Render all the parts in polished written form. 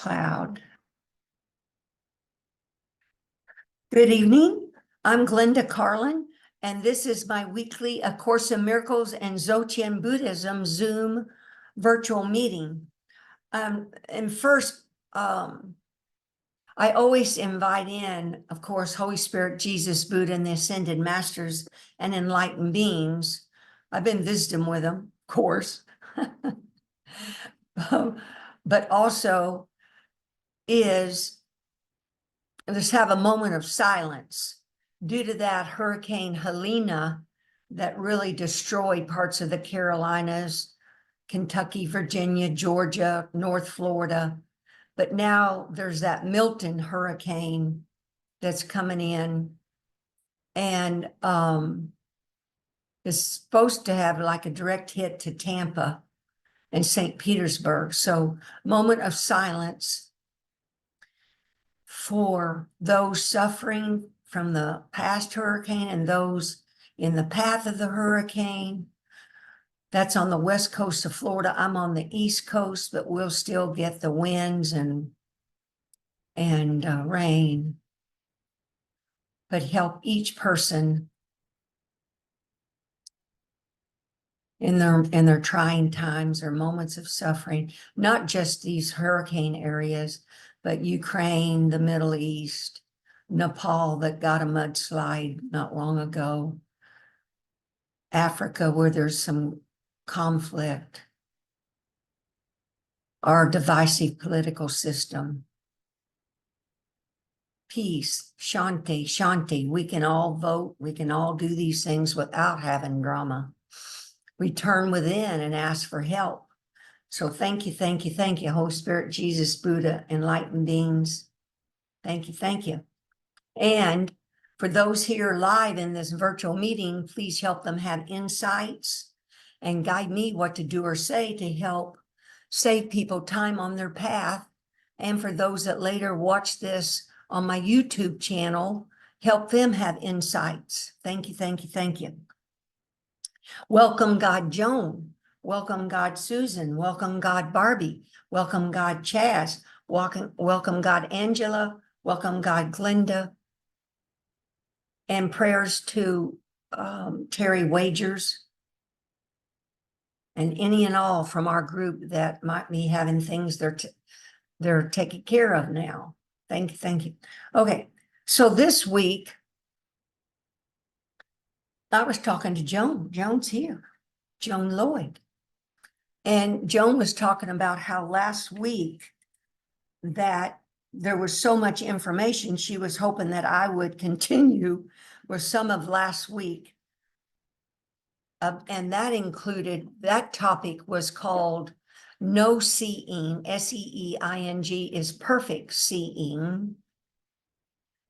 Cloud. Good evening. I'm Glenda Carlin, and this is my weekly A Course in Miracles and Dzogchen Buddhism Zoom virtual meeting. And first, I always invite in, of course, Holy Spirit, Jesus, Buddha, and the Ascended Masters and enlightened beings. I've been visiting with them, of course. But also let's have a moment of silence due to that Hurricane Helena that really destroyed parts of the Carolinas, Kentucky, Virginia, Georgia, North Florida. But now there's that Milton hurricane that's coming in and is supposed to have like a direct hit to Tampa and St. Petersburg. So moment of silence for those suffering from the past hurricane and those in the path of the hurricane. That's on the west coast of Florida. I'm on the east coast, but we'll still get the winds and rain. But help each person in their trying times or moments of suffering, not just these hurricane areas, but Ukraine, the Middle East, Nepal that got a mudslide not long ago, Africa where there's some conflict, our divisive political system. Peace, shanti, shanti. We can all vote. We can all do these things without having drama. We turn within and ask for help. So thank you, thank you, thank you, Holy Spirit, Jesus, Buddha, enlightened beings. Thank you, thank you. And for those here live in this virtual meeting, please help them have insights and guide me what to do or say to help save people time on their path. And for those that later watch this on my YouTube channel, help them have insights. Thank you, thank you, thank you. Welcome, God Joan. Welcome, God Susan. Welcome, God Barbie. Welcome, God Chaz. Welcome, God Angela. Welcome, God Glenda. And prayers to Terry Wagers and any and all from our group that might be having things they're taking care of now. Thank you, thank you. Okay, so this week, I was talking to Joan. Joan's here, Joan Lloyd. And Joan was talking about how last week that there was so much information, she was hoping that I would continue with some of last week. And that topic was called No Seeing, S-E-E-I-N-G is perfect seeing,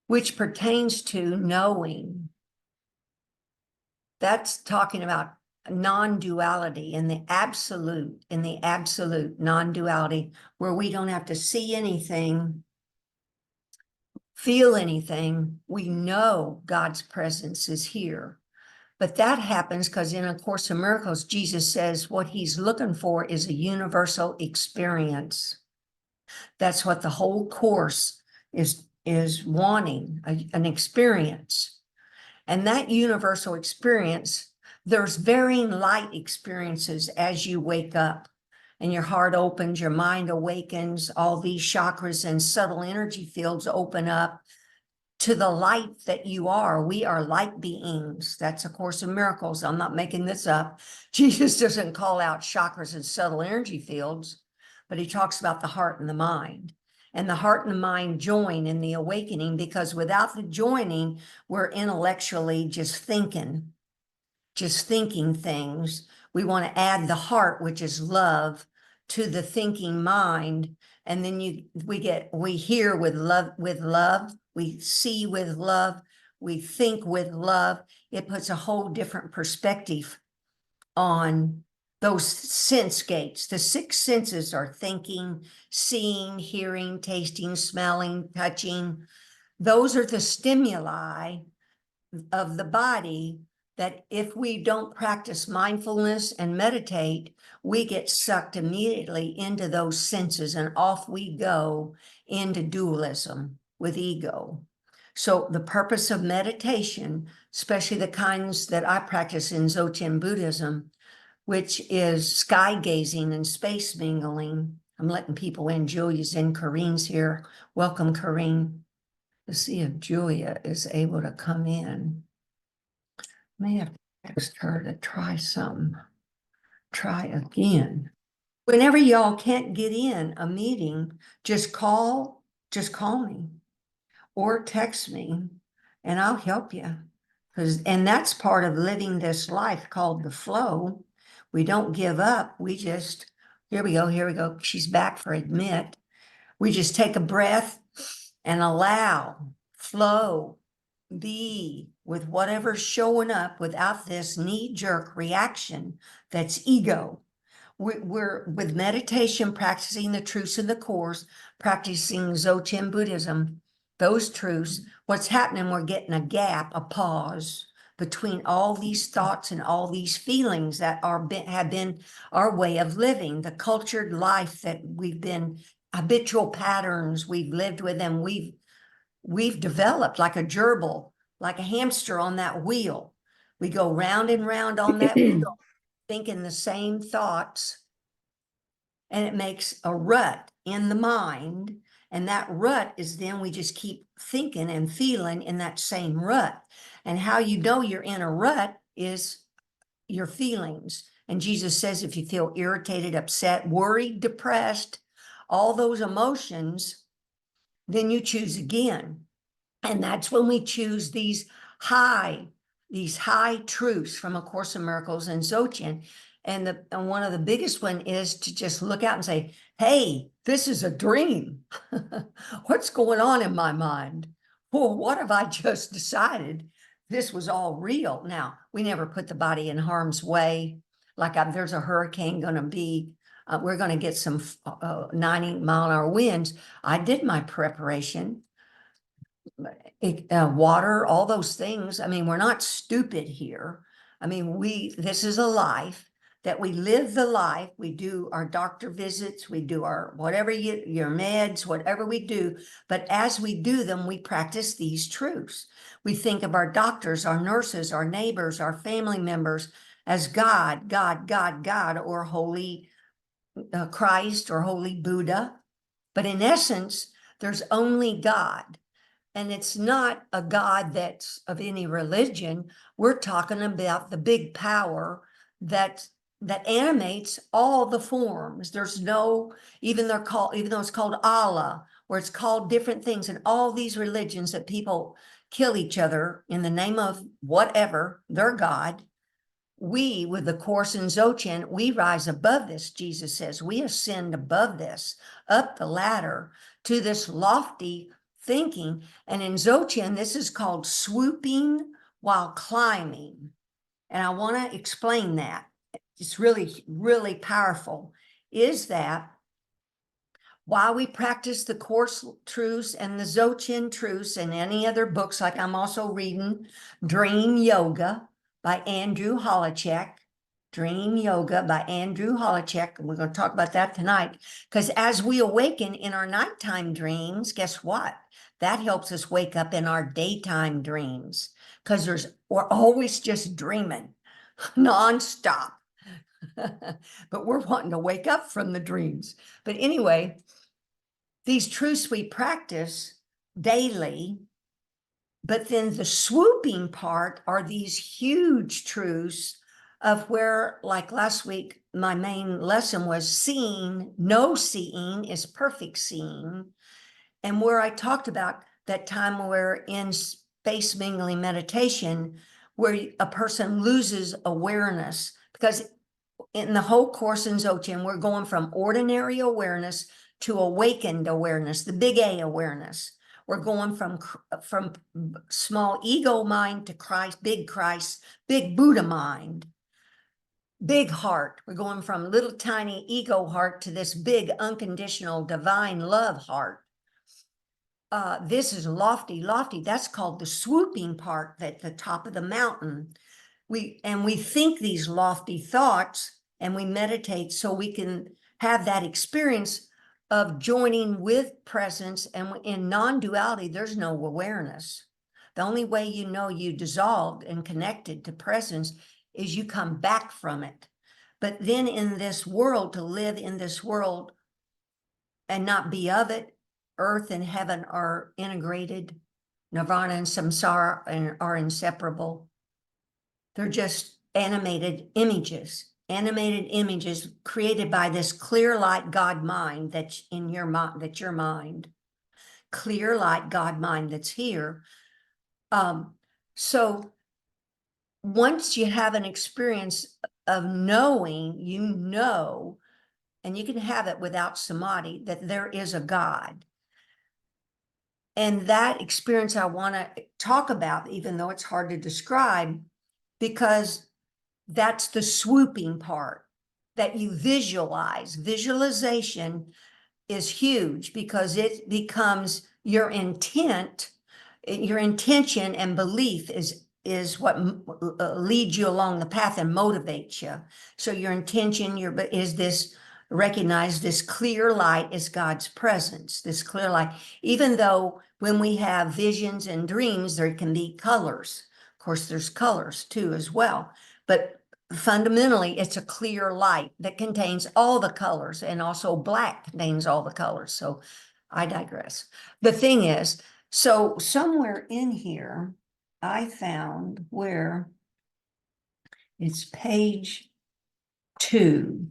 which pertains to knowing. That's talking about non-duality in the absolute non-duality, where we don't have to see anything, feel anything. We know God's presence is here. But that happens because in A Course in Miracles, Jesus says what he's looking for is a universal experience. That's what the whole course is wanting, an experience. And that universal experience, there's varying light experiences as you wake up and your heart opens, your mind awakens, all these chakras and subtle energy fields open up to the light that you are. We are light beings. That's A Course in Miracles. I'm not making this up. Jesus doesn't call out chakras and subtle energy fields, but he talks about the heart and the mind. And the heart and the mind join in the awakening, because without the joining, we're intellectually just thinking things. We want to add the heart, which is love, to the thinking mind. And then we hear with love, we see with love, we think with love. It puts a whole different perspective on those sense gates. The six senses are thinking, seeing, hearing, tasting, smelling, touching. Those are the stimuli of the body that if we don't practice mindfulness and meditate, we get sucked immediately into those senses and off we go into dualism with ego. So the purpose of meditation, especially the kinds that I practice in Dzogchen Buddhism, which is sky gazing and space mingling. I'm letting people in. Julia's in, Corrine's here. Welcome, Corrine. Let's see if Julia is able to come in. May have to ask her to try some. Try again. Whenever y'all can't get in a meeting, just call me or text me and I'll help you. And that's part of living this life called the flow. We don't give up. We just, here we go. She's back for admit. We just take a breath and allow, flow, be with whatever's showing up without this knee-jerk reaction that's ego. We're with meditation, practicing the truths in the Course, practicing Dzogchen Buddhism, those truths, what's happening, we're getting a gap, a pause between all these thoughts and all these feelings that have been our way of living, the cultured life that we've been, habitual patterns we've lived with, and we've developed like a gerbil, like a hamster on that wheel. We go round and round on that wheel, thinking the same thoughts, and it makes a rut in the mind. And that rut is then we just keep thinking and feeling in that same rut. And how you know you're in a rut is your feelings. And Jesus says, if you feel irritated, upset, worried, depressed, all those emotions, then you choose again. And that's when we choose these high truths from A Course in Miracles and Dzogchen. And one of the biggest one is to just look out and say, hey, this is a dream. What's going on in my mind? Well, what have I just decided? This was all real. Now, we never put the body in harm's way. Like there's a hurricane going to be, we're going to get some 90-mile-an-hour winds. I did my preparation. Water, all those things. I mean, we're not stupid here. I mean, this is a life that we live the life. We do our doctor visits, we do our whatever your meds, whatever we do. But as we do them, we practice these truths. We think of our doctors, our nurses, our neighbors, our family members as God, or holy Christ or holy Buddha. But in essence, there's only God. And it's not a God that's of any religion. We're talking about the big power that animates all the forms. There's no, even though it's called Allah, or it's called different things, and all these religions that people kill each other in the name of whatever, their God. We, with the Course in Dzogchen, we rise above this, Jesus says. We ascend above this, up the ladder to this lofty thinking. And in Dzogchen, this is called swooping while climbing. And I want to explain that. It's really, really powerful. Is that while we practice the Course truths and the Dzogchen truths and any other books, like I'm also reading Dream Yoga by Andrew Holecek, Dream Yoga by Andrew Holecek. And we're going to talk about that tonight, because as we awaken in our nighttime dreams, guess what? That helps us wake up in our daytime dreams, because we're always just dreaming nonstop. But we're wanting to wake up from the dreams. But anyway, these truths we practice daily, but then the swooping part are these huge truths of where, like last week, my main lesson was seeing. No seeing is perfect seeing. And where I talked about that time where in space mingling meditation, where a person loses awareness, because in the whole Course in Dzogchen, we're going from ordinary awareness to awakened awareness, the big A awareness. We're going from small ego mind to Christ, big Buddha mind, big heart. We're going from little tiny ego heart to this big unconditional divine love heart. This is lofty. That's called the swooping part at the top of the mountain. we think these lofty thoughts and we meditate so we can have that experience of joining with presence. And in non-duality, there's no awareness. The only way you know you dissolved and connected to presence is you come back from it. But then in this world, to live in this world and not be of it, earth and heaven are integrated. Nirvana and samsara are inseparable. They're just animated images created by this clear light God mind that's in your mind, that's your mind. Clear light God mind that's here. So once you have an experience of knowing, and you can have it without samadhi, that there is a God. And that experience I want to talk about, even though it's hard to describe, because that's the swooping part that you visualize. Visualization is huge because it becomes your intent. Your intention and belief is what leads you along the path and motivates you. So your intention is this, recognize this clear light is God's presence, this clear light. Even though when we have visions and dreams, there can be colors. Of course, there's colors too as well. But fundamentally, it's a clear light that contains all the colors, and also black contains all the colors. So I digress. The thing is, so somewhere in here, I found where it's page 2.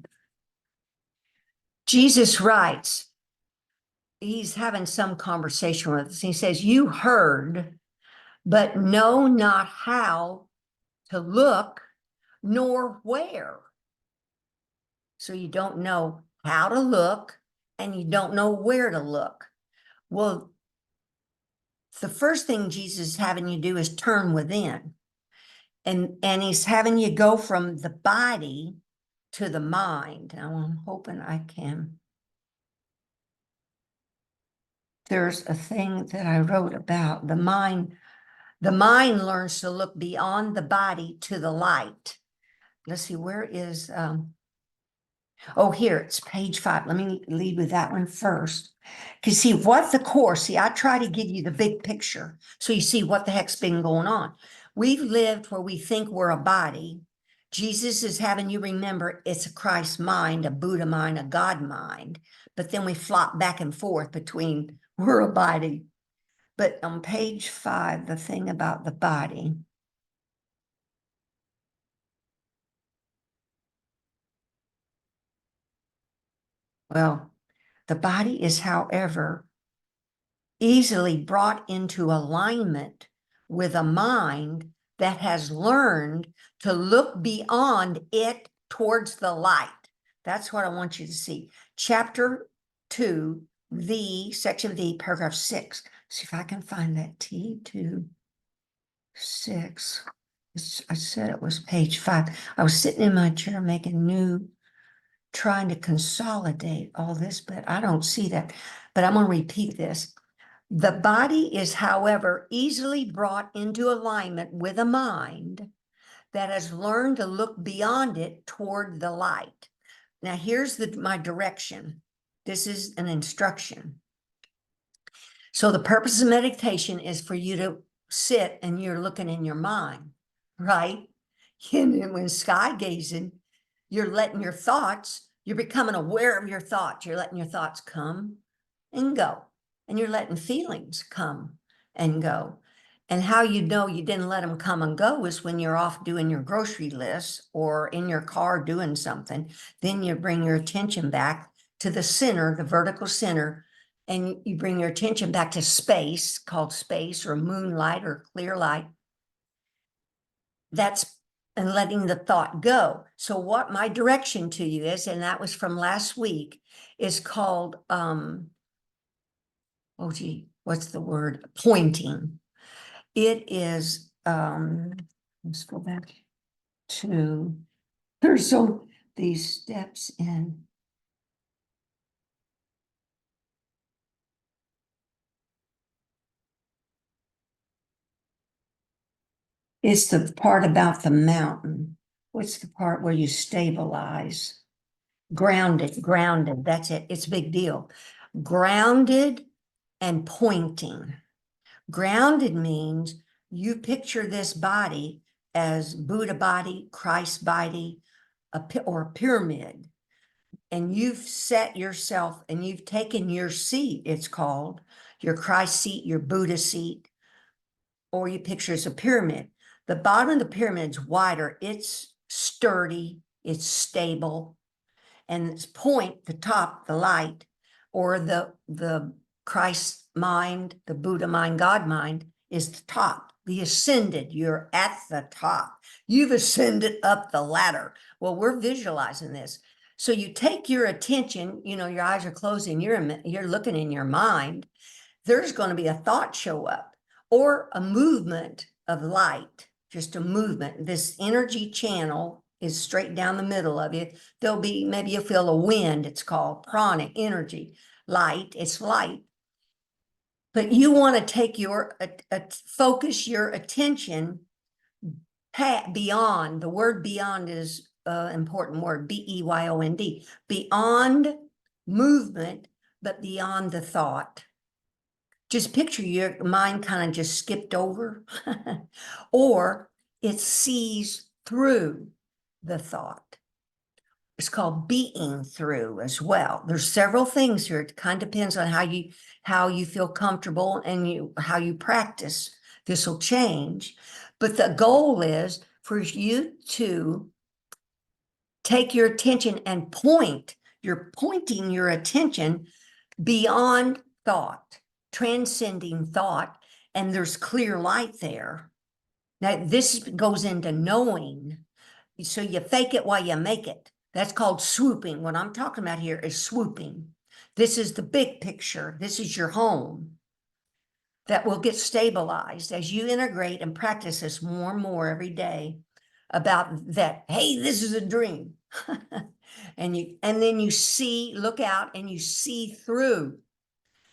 Jesus writes, he's having some conversation with us. He says, you heard, but know not how to look nor where. So you don't know how to look and you don't know where to look. Well, the first thing Jesus is having you do is turn within. And he's having you go from the body to the mind. Now I'm hoping I can. There's a thing that I wrote about the mind. The mind learns to look beyond the body to the light. Let's see, where is, oh, here, it's page 5. Let me lead with that one first. Because see what the Course, I try to give you the big picture so you see what the heck's been going on. We've lived where we think we're a body. Jesus is having you remember it's a Christ mind, a Buddha mind, a God mind. But then we flop back and forth between we're a body. But on page 5, the thing about the body. Well, the body is, however, easily brought into alignment with a mind that has learned to look beyond it towards the light. That's what I want you to see. Chapter 2, section V, paragraph 6. See if I can find that T2, 6. I said it was page 5. I was sitting in my chair trying to consolidate all this, but I don't see that. But I'm going to repeat this. The body is, however, easily brought into alignment with a mind that has learned to look beyond it toward the light. Now, here's my direction. This is an instruction. So the purpose of meditation is for you to sit and you're looking in your mind, right? And when sky gazing, you're letting your thoughts, you're becoming aware of your thoughts. You're letting your thoughts come and go. And you're letting feelings come and go. And how you know you didn't let them come and go is when you're off doing your grocery list or in your car doing something. Then you bring your attention back to the center, the vertical center, and you bring your attention back to space, called space or moonlight or clear light. That's and letting the thought go. So what my direction to you is, and that was from last week, is called oh gee, what's the word? Pointing. It is, let's go back to, there's so these steps in. It's the part about the mountain. What's the part where you stabilize? Grounded, grounded. That's it. It's a big deal. Grounded and pointing. Grounded means you picture this body as Buddha body, Christ body, or a pyramid. And you've set yourself and you've taken your seat, it's called, your Christ seat, your Buddha seat, or you picture as a pyramid. The bottom of the pyramid's wider, it's sturdy, it's stable, and its point, the top, the light, or the Christ mind, the Buddha mind, God mind, is the top, the ascended. You're at the top. You've ascended up the ladder. Well, we're visualizing this. So you take your attention, you know, your eyes are closing, you're looking in your mind. There's going to be a thought show up or a movement of light, just a movement. This energy channel is straight down the middle of you. There'll be, maybe you'll feel a wind. It's called pranic energy, light. It's light. But you want to take your, focus your attention beyond. The word beyond is an important word, B-E-Y-O-N-D, beyond movement, but beyond the thought. Just picture your mind kind of just skipped over, or it sees through the thought. It's called being through as well. There's several things here. It kind of depends on how you feel comfortable and how you practice. This will change. But the goal is for you to take your attention and point. You're pointing your attention beyond thought, transcending thought, and there's clear light there. Now, this goes into knowing. So you fake it while you make it. That's called swooping. What I'm talking about here is swooping. This is the big picture. This is your home that will get stabilized as you integrate and practice this more and more every day about that. Hey, this is a dream. and then you see, look out and you see through.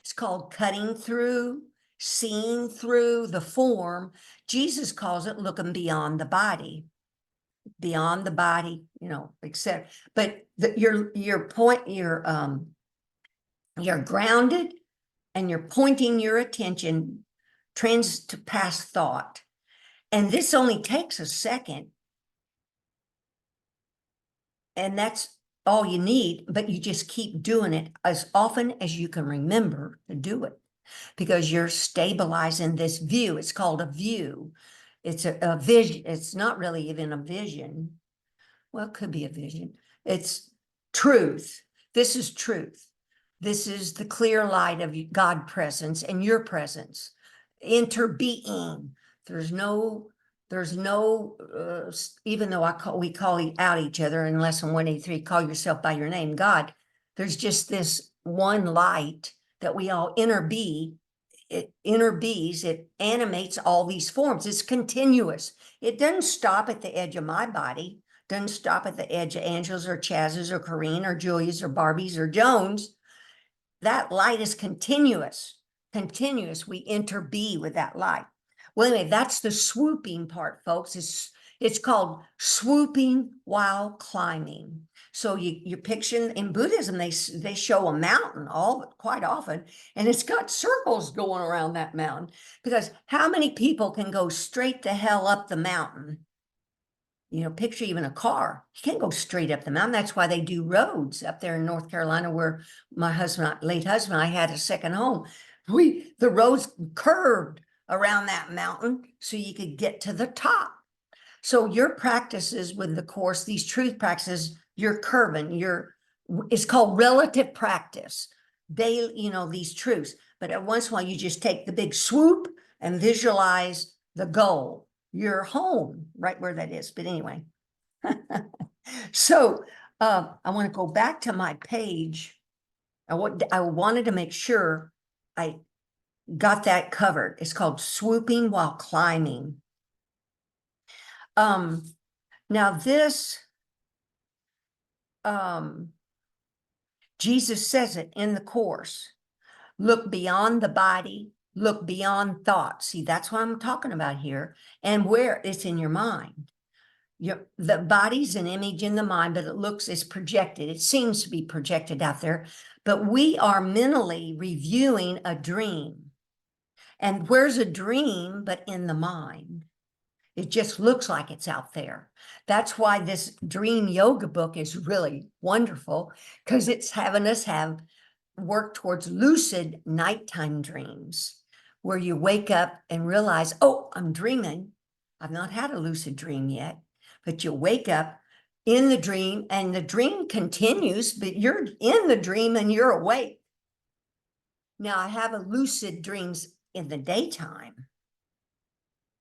It's called cutting through, seeing through the form. Jesus calls it looking beyond the body, you know, etc. But your point, you're grounded and you're pointing your attention to past thought. And this only takes a second. And that's all you need, but you just keep doing it as often as you can remember to do it, because you're stabilizing this view. It's called a view. It's a vision. It's not really even a vision. Well, it could be a vision. It's truth. This is truth. This is the clear light of God presence and your presence. Interbeing. There's no, even though we call out each other in lesson 183, call yourself by your name, God, there's just this one light that we all it interbees, it animates all these forms. It's continuous. It doesn't stop at the edge of my body, doesn't stop at the edge of Angela's or Chaz's or Corrine or Julia's or Barbie's or Joan's. That light is continuous, continuous. We interbee with that light. Well, anyway, that's the swooping part, folks. It's called swooping while climbing. So you're picturing in Buddhism, they show a mountain quite often, and it's got circles going around that mountain, because how many people can go straight to hell up the mountain? You know, picture even a car. You can't go straight up the mountain. That's why they do roads up there in North Carolina, where my late husband, I had a second home. The roads curved around that mountain so you could get to the top. So your practices with the Course, these truth practices, you're curving, it's called relative practice. Daily, you know, these truths. But at once in a while, you just take the big swoop and visualize the goal. You're home, right where that is. But anyway, so I want to go back to my page. I wanted to make sure I got that covered. It's called swooping while climbing. Now this, Jesus says it in the Course, look beyond the body, Look beyond thought. See, that's what I'm talking about here. And where it's in your mind. The body's an image in the mind, but it's projected. It seems to be projected out there, but we are mentally reviewing a dream. And where's a dream but in the mind? It just looks like it's out there. That's why this dream yoga book is really wonderful, because it's having us work towards lucid nighttime dreams, where you wake up and realize, oh, I'm dreaming. I've not had a lucid dream yet, but you wake up in the dream and the dream continues, but you're in the dream and you're awake. Now, I have a lucid dreams in the daytime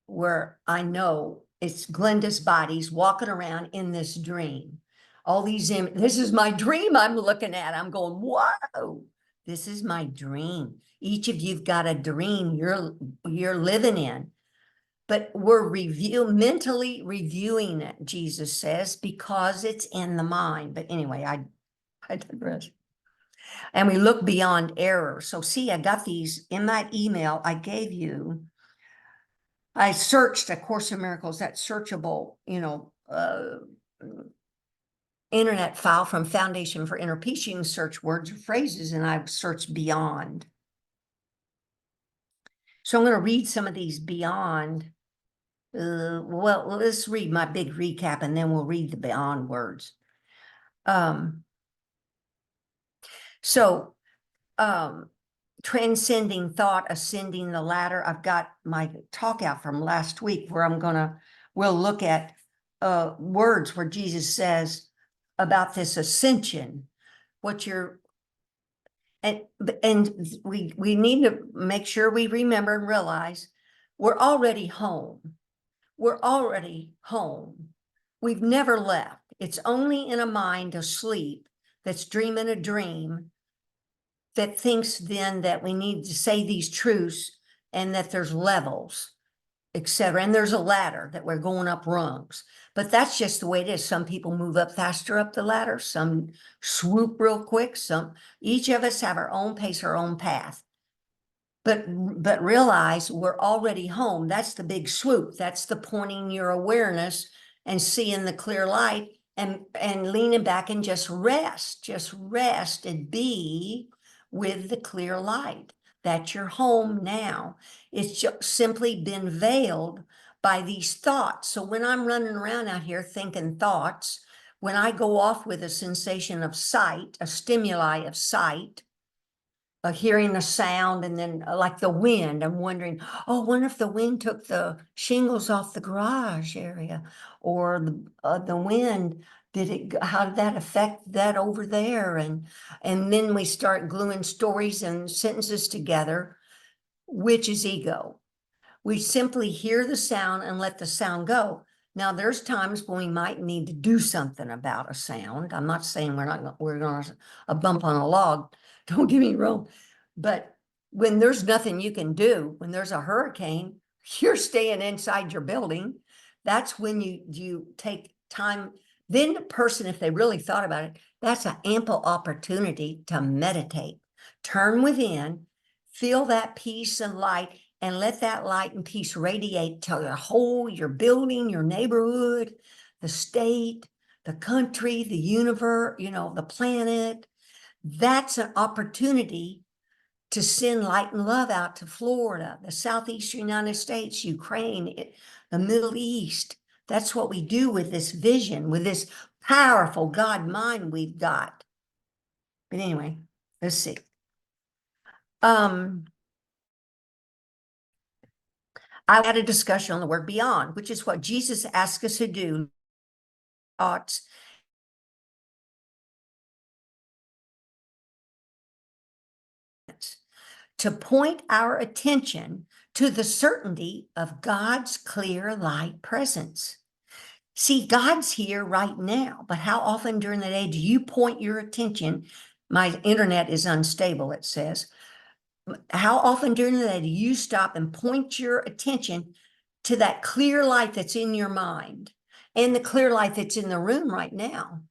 where I know it's Glenda's body's walking around in this dream. All these, this is my dream I'm looking at. I'm going, whoa, this is my dream. Each of you've got a dream you're living in. But we're mentally reviewing it, Jesus says, because it's in the mind. But anyway, I digress. And we look beyond error. So see, I got these in that email I gave you. I searched A Course in Miracles, that searchable, internet file from Foundation for Inner Peace. You can search words or phrases, and I've searched beyond. So I'm going to read some of these beyond. Well, let's read my big recap, and then we'll read the beyond words. Transcending thought, ascending the ladder. I've got my talk out from last week where we'll look at words where Jesus says about this ascension, and we need to make sure we remember and realize we're already home. We're already home. We've never left. It's only in a mind asleep that's dreaming a dream that thinks then that we need to say these truths and that there's levels, etc. And there's a ladder that we're going up rungs. But that's just the way it is. Some people move up faster up the ladder. Some swoop real quick. Each of us have our own pace, our own path. But realize we're already home. That's the big swoop. That's the pointing your awareness and seeing the clear light and leaning back and just rest and be with the clear light. That's your home now. It's just simply been veiled by these thoughts. So when I'm running around out here thinking thoughts, when I go off with a sensation of sight, a stimuli of sight, hearing the sound, and then like the wind, I'm wondering, oh, I wonder if the wind took the shingles off the garage area, or the wind, how did that affect that over there? And then we start gluing stories and sentences together, which is ego. We simply hear the sound and let the sound go. Now, there's times when we might need to do something about a sound. I'm not saying we're going to bump on a log. Don't get me wrong. But when there's nothing you can do, when there's a hurricane, you're staying inside your building. That's when you take time. Then the person, if they really thought about it, that's an ample opportunity to meditate. Turn within, feel that peace and light, and let that light and peace radiate to your building, your neighborhood, the state, the country, the universe, the planet. That's an opportunity to send light and love out to Florida, the Southeastern United States, Ukraine, the Middle East. That's what we do with this vision, with this powerful God mind we've got. But anyway, let's see. I had a discussion on the word beyond, which is what Jesus asked us to do. Thoughts. To point our attention to the certainty of God's clear light presence. See, God's here right now, but how often during the day do you point your attention? My internet is unstable, it says. How often during the day do you stop and point your attention to that clear light that's in your mind and the clear light that's in the room right now?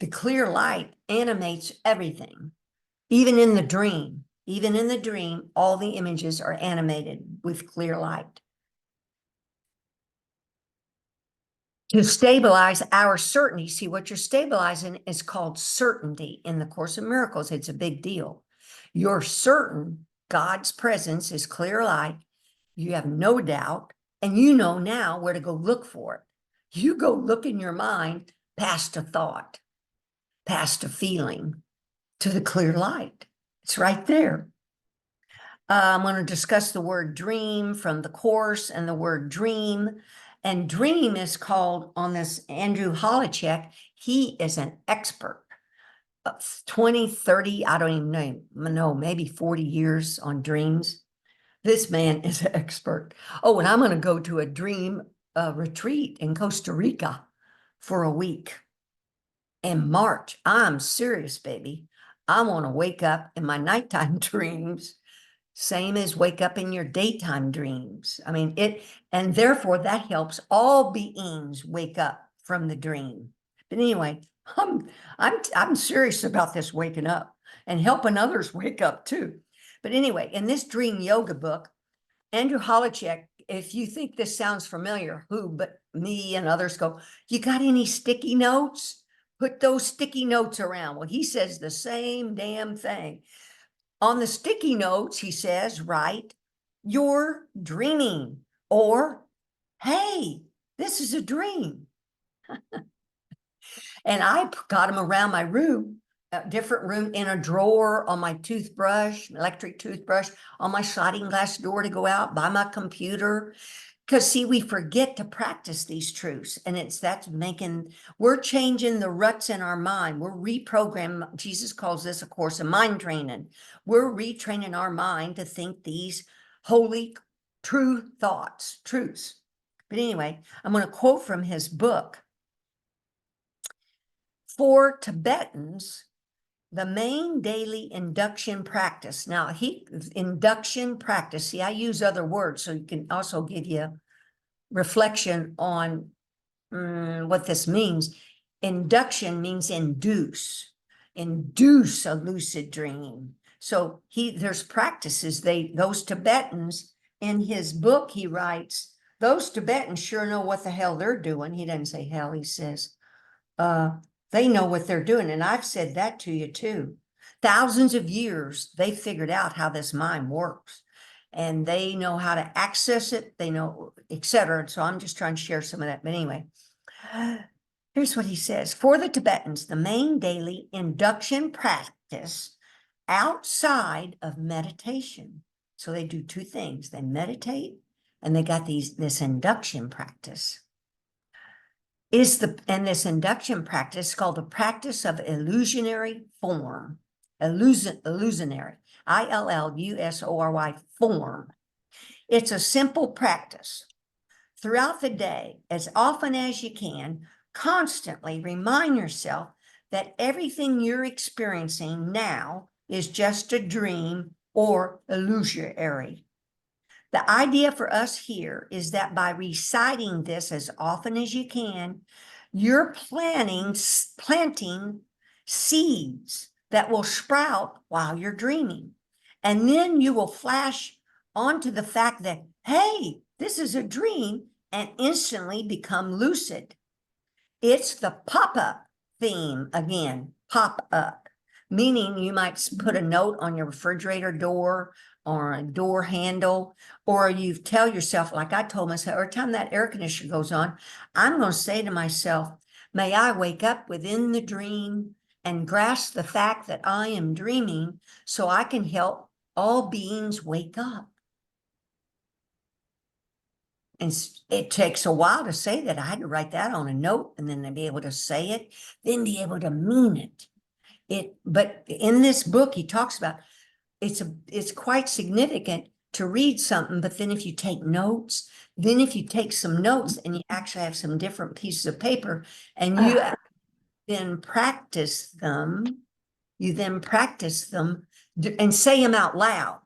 The clear light animates everything, even in the dream. Even in the dream, all the images are animated with clear light. To stabilize our certainty, see what you're stabilizing is called certainty. In the Course in Miracles, it's a big deal. You're certain God's presence is clear light. You have no doubt, and you know now where to go look for it. You go look in your mind past a thought, past a feeling, to the clear light. It's right there. I'm going to discuss the word dream from the Course and the word dream. And dream is called on this Andrew Holecek. He is an expert. 20, 30, I don't even know, maybe 40 years on dreams. This man is an expert. Oh, and I'm going to go to a dream retreat in Costa Rica for a week in March. I'm serious, baby. I want to wake up in my nighttime dreams, same as wake up in your daytime dreams. I mean, and therefore that helps all beings wake up from the dream. But anyway, I'm serious about this waking up and helping others wake up too. But anyway, in this dream yoga book, Andrew Holecek, if you think this sounds familiar, who but me and others go, you got any sticky notes? Put those sticky notes around. Well, he says the same damn thing. On the sticky notes, he says, write, you're dreaming, or, hey, this is a dream. And I got them around my room, a different room, in a drawer, on my toothbrush, electric toothbrush, on my sliding glass door to go out, by my computer. Because see, we forget to practice these truths, and we're changing the ruts in our mind. We're reprogramming. Jesus calls this a course of mind training. We're retraining our mind to think these holy, true truths. But anyway, I'm going to quote from his book. For Tibetans, the main daily induction practice. Now, induction practice. See, I use other words so you can also give you reflection on what this means. Induction means induce a lucid dream. So there's practices. Those Tibetans, in his book, he writes, those Tibetans sure know what the hell they're doing. He doesn't say hell, he says, they know what they're doing. And I've said that to you too. Thousands of years, they figured out how this mind works, and they know how to access it. They know, etc. So I'm just trying to share some of that. But anyway, here's what he says. For the Tibetans, the main daily induction practice outside of meditation. So they do two things. They meditate, and they got this induction practice. This induction practice called the practice of illusionary form. Illusionary, ILLUSORY form. It's a simple practice. Throughout the day, as often as you can, constantly remind yourself that everything you're experiencing now is just a dream or illusory. The idea for us here is that by reciting this as often as you can, you're planting seeds that will sprout while you're dreaming. And then you will flash onto the fact that, hey, this is a dream, and instantly become lucid. It's the pop-up theme again, pop-up, meaning you might put a note on your refrigerator door or a door handle, or you tell yourself, like I told myself, every time that air conditioner goes on, I'm going to say to myself, may I wake up within the dream and grasp the fact that I am dreaming so I can help all beings wake up. And it takes a while to say that. I had to write that on a note and then to be able to say it, then be able to mean it. But in this book, he talks about it's quite significant to read something, but then if you take notes, then if you take some notes and you actually have some different pieces of paper and you then practice them, and say them out loud.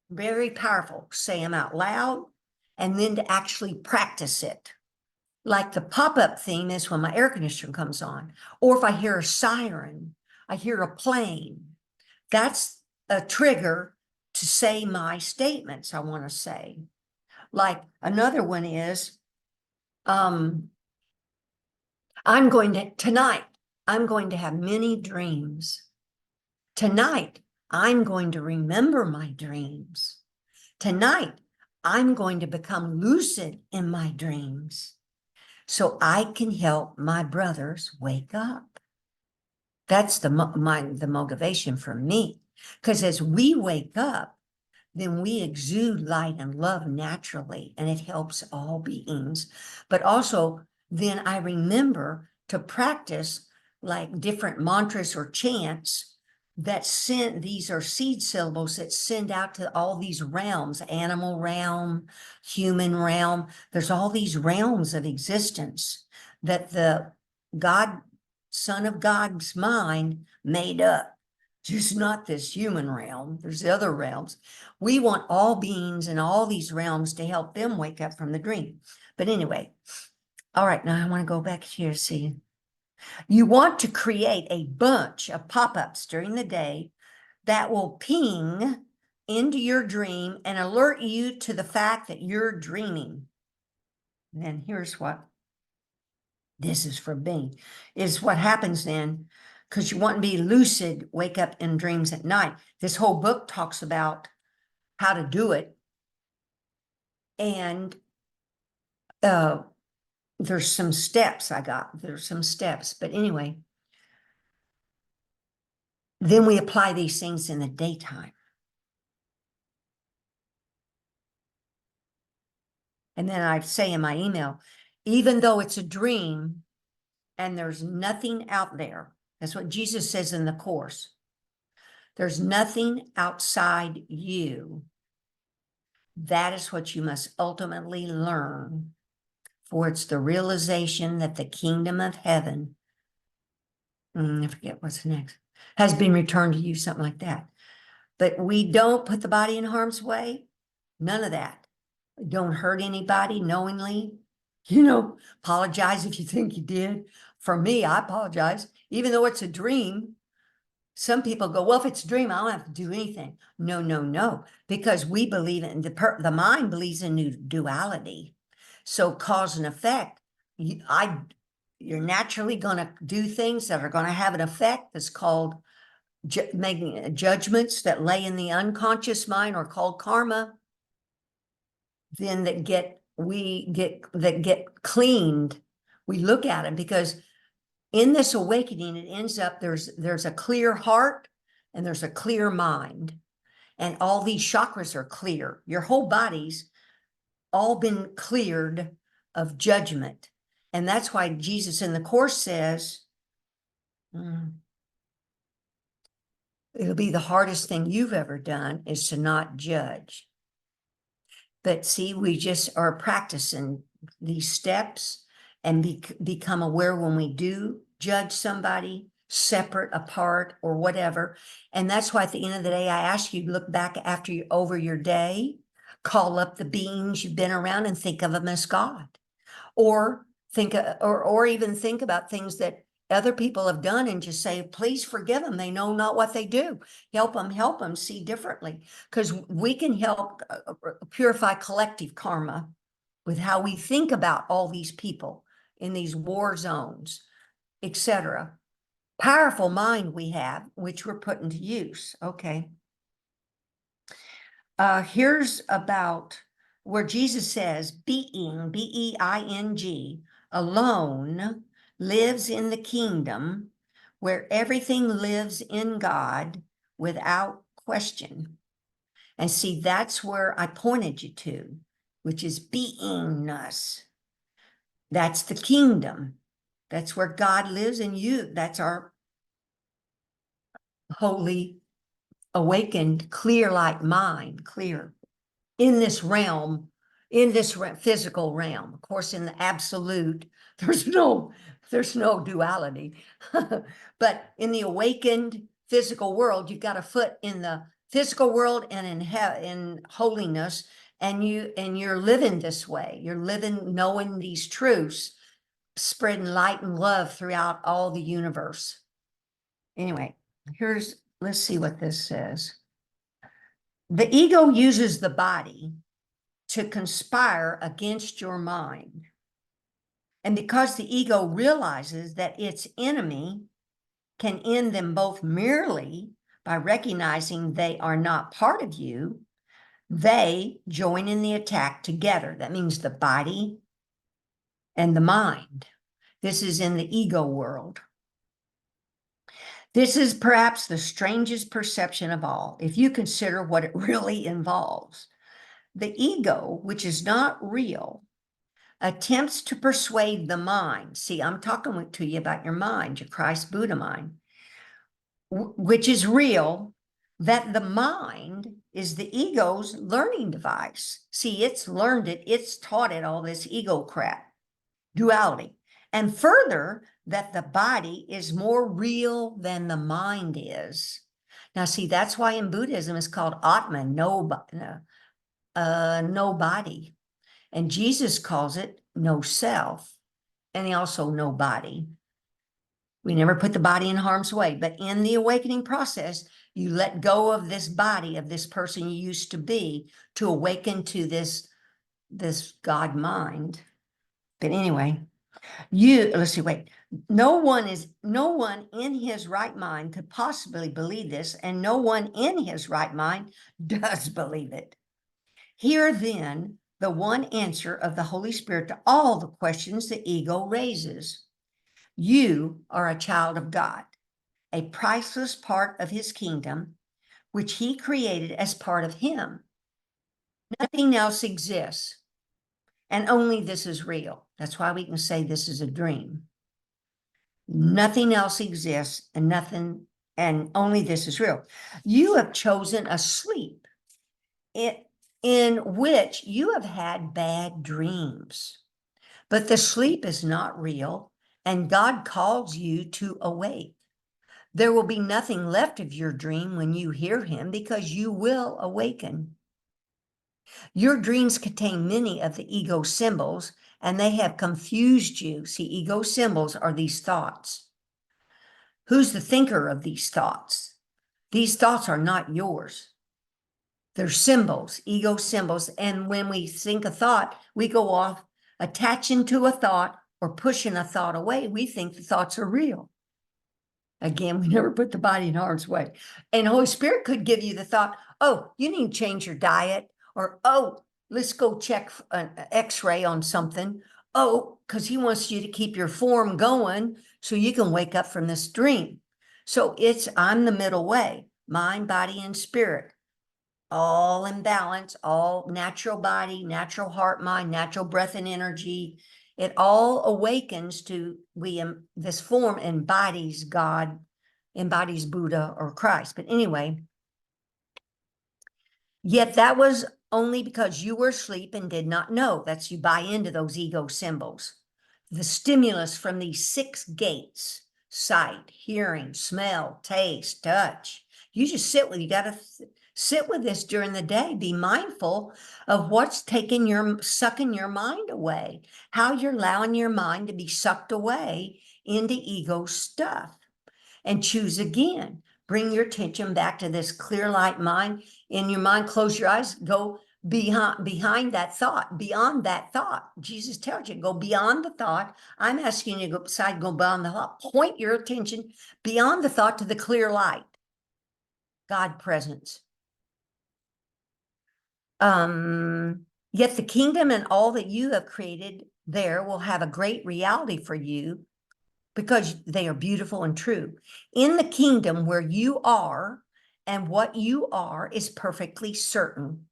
Very powerful. Say them out loud and then to actually practice it. Like the pop-up theme is when my air conditioner comes on, or if I hear a siren, I hear a plane. That's a trigger to say my statements I want to say. Like another one is, tonight, I'm going to have many dreams. Tonight, I'm going to remember my dreams. Tonight, I'm going to become lucid in my dreams so I can help my brothers wake up. That's the motivation for me. Because as we wake up, then we exude light and love naturally, and it helps all beings. But also, then I remember to practice like different mantras or chants that send, these are seed syllables that send out to all these realms, animal realm, human realm. There's all these realms of existence that the God, Son of God's mind made up. Just not this human realm. There's other realms. We want all beings in all these realms to help them wake up from the dream. But anyway, all right, now I want to go back here, see. You want to create a bunch of pop-ups during the day that will ping into your dream and alert you to the fact that you're dreaming. And then here's what this is for me, is what happens then, because you want to be lucid, wake up in dreams at night. This whole book talks about how to do it. And there's some steps there's some steps, but anyway, then we apply these things in the daytime. And then I say in my email, even though it's a dream and there's nothing out there, that's what Jesus says in the Course. There's nothing outside you. That is what you must ultimately learn, for it's the realization that the kingdom of heaven, I forget what's next, has been returned to you, something like that. But we don't put the body in harm's way. None of that. Don't hurt anybody knowingly. Apologize if you think you did. For me, I apologize. Even though it's a dream, some people go, well, if it's a dream, I don't have to do anything. No, no, no. Because we believe in the mind believes in duality. So cause and effect, you're naturally going to do things that are going to have an effect that's called making judgments that lay in the unconscious mind are called karma. Then that get cleaned. We look at it because in this awakening, it ends up there's a clear heart and there's a clear mind, and all these chakras are clear. Your whole body's all been cleared of judgment. And that's why Jesus in the Course says, it'll be the hardest thing you've ever done is to not judge. But see, we just are practicing these steps and become aware when we do judge somebody separate, apart, or whatever. And that's why at the end of the day, I ask you to look back over your day, call up the beings you've been around and think of them as God, or even think about things that other people have done and just say, please forgive them. They know not what they do. Help them see differently, because we can help purify collective karma with how we think about all these people in these war zones, etc. Powerful mind we have, which we're putting to use. Okay. Here's about where Jesus says, being, B-E-I-N-G, alone lives in the kingdom where everything lives in God without question. And see, that's where I pointed you to, which is beingness. That's the kingdom. That's where God lives in you. That's our holy, awakened, clear like mind, clear in this realm, in this physical realm. Of course, in the absolute, there's no duality. But in the awakened physical world, you've got a foot in the physical world and in holiness, and you're living this way. You're living knowing these truths, spreading light and love throughout all the universe. Anyway, let's see what this says. The ego uses the body to conspire against your mind. And because the ego realizes that its enemy can end them both merely by recognizing they are not part of you, they join in the attack together. That means the body and the mind. This is in the ego world. This is perhaps the strangest perception of all, if you consider what it really involves. The ego, which is not real, attempts to persuade the mind. See, I'm talking to you about your mind, your Christ Buddha mind, which is real, that the mind is the ego's learning device. See, it's learned it, it's taught it all this ego crap, duality. And further, that the body is more real than the mind is. Now, see, that's why in Buddhism it's called Atman, no body. And Jesus calls it no self, and he also no body. We never put the body in harm's way, but in the awakening process, you let go of this body, of this person you used to be, to awaken to this God mind. But anyway, let's see, wait. No one in his right mind could possibly believe this, and no one in his right mind does believe it. Hear then the one answer of the Holy Spirit to all the questions the ego raises. You are a child of God, a priceless part of his kingdom, which he created as part of him. Nothing else exists, and only this is real. That's why we can say this is a dream. Nothing else exists, and only this is real. You have chosen a sleep in which you have had bad dreams, but the sleep is not real, and God calls you to awake. There will be nothing left of your dream when you hear him, because you will awaken. Your dreams contain many of the ego symbols, and they have confused you. See, ego symbols are these thoughts. Who's the thinker of these thoughts? These thoughts are not yours. They're symbols, ego symbols. And when we think a thought, we go off attaching to a thought or pushing a thought away. We think the thoughts are real. Again, we never put the body in harm's way. And Holy Spirit could give you the thought, oh, you need to change your diet, or, oh, let's go check an x-ray on something. Oh, because he wants you to keep your form going so you can wake up from this dream. So I'm the middle way, mind, body, and spirit, all in balance, all natural body, natural heart, mind, natural breath and energy. It all awakens to this form embodies God, embodies Buddha or Christ. But anyway, yet that was only because you were asleep and did not know. That's, you buy into those ego symbols. The stimulus from these 6 gates, sight, hearing, smell, taste, touch. You just you got to sit with this during the day. Be mindful of what's sucking your mind away, how you're allowing your mind to be sucked away into ego stuff. And choose again. Bring your attention back to this clear light mind. In your mind, close your eyes, go behind that thought, beyond that thought. Jesus tells you, go beyond the thought. I'm asking you to go beyond the thought. Point your attention beyond the thought to the clear light, God presence. Yet the kingdom and all that you have created there will have a great reality for you, because they are beautiful and true. In the kingdom where you are, and what you are is perfectly certain.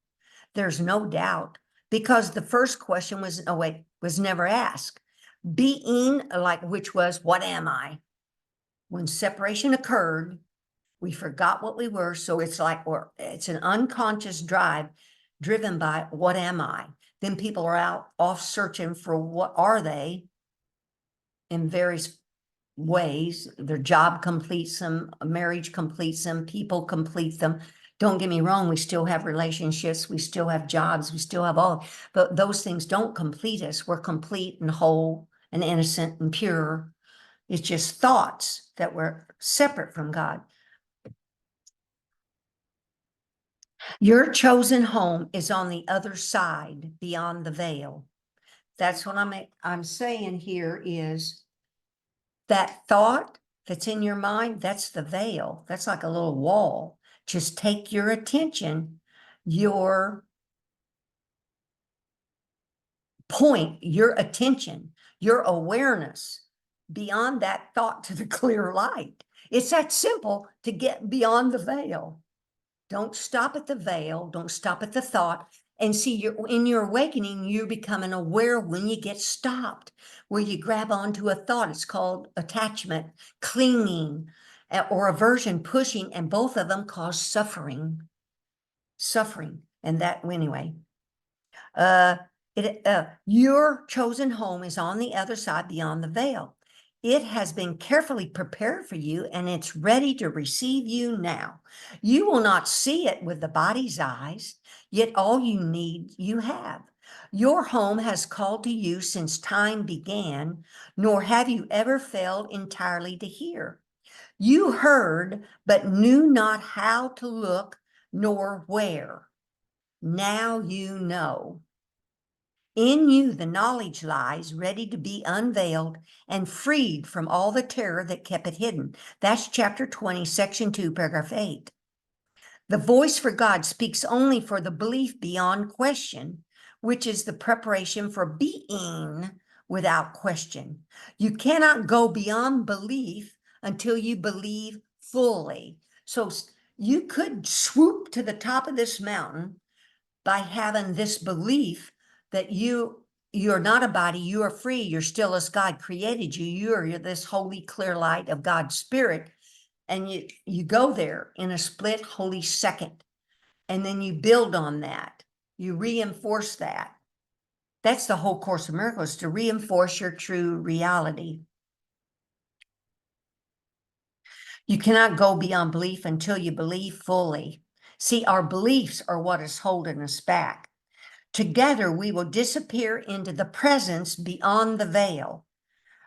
There's no doubt, because the first question was never asked. Being, which was, what am I? When separation occurred, we forgot what we were. So it's an unconscious drive driven by what am I? Then people are off searching for what are they in various ways. Their job completes them, marriage completes them, people complete them. Don't get me wrong, we still have relationships, we still have jobs, we still have all, but those things don't complete us. We're complete and whole and innocent and pure. It's just thoughts that were separate from God. Your chosen home is on the other side, beyond the veil. That's what I'm saying here is that thought that's in your mind, that's the veil. That's like a little wall. Just take your attention, your point, your attention, your awareness beyond that thought to the clear light. It's that simple to get beyond the veil. Don't stop at the veil. Don't stop at the thought. And see, in your awakening, you're becoming aware when you get stopped, where you grab onto a thought. It's called attachment, clinging, or aversion, pushing, and both of them cause suffering. Suffering. And that, anyway. Your chosen home is on the other side beyond the veil. It has been carefully prepared for you and it's ready to receive you now. You will not see it with the body's eyes, yet all you need, you have. Your home has called to you since time began, nor have you ever failed entirely to hear. You heard, but knew not how to look nor where. Now you know. In you, the knowledge lies, ready to be unveiled and freed from all the terror that kept it hidden. That's chapter 20, section 2, paragraph 8. The voice for God speaks only for the belief beyond question, which is the preparation for being without question. You cannot go beyond belief until you believe fully. So you could swoop to the top of this mountain by having this belief that you're not a body, you are free, you're still as God created you, you're this holy clear light of God's spirit, and you go there in a split holy second, and then you build on that, you reinforce that. That's the whole Course of Miracles, to reinforce your true reality. You cannot go beyond belief until you believe fully. See, our beliefs are what is holding us back. Together, we will disappear into the presence beyond the veil,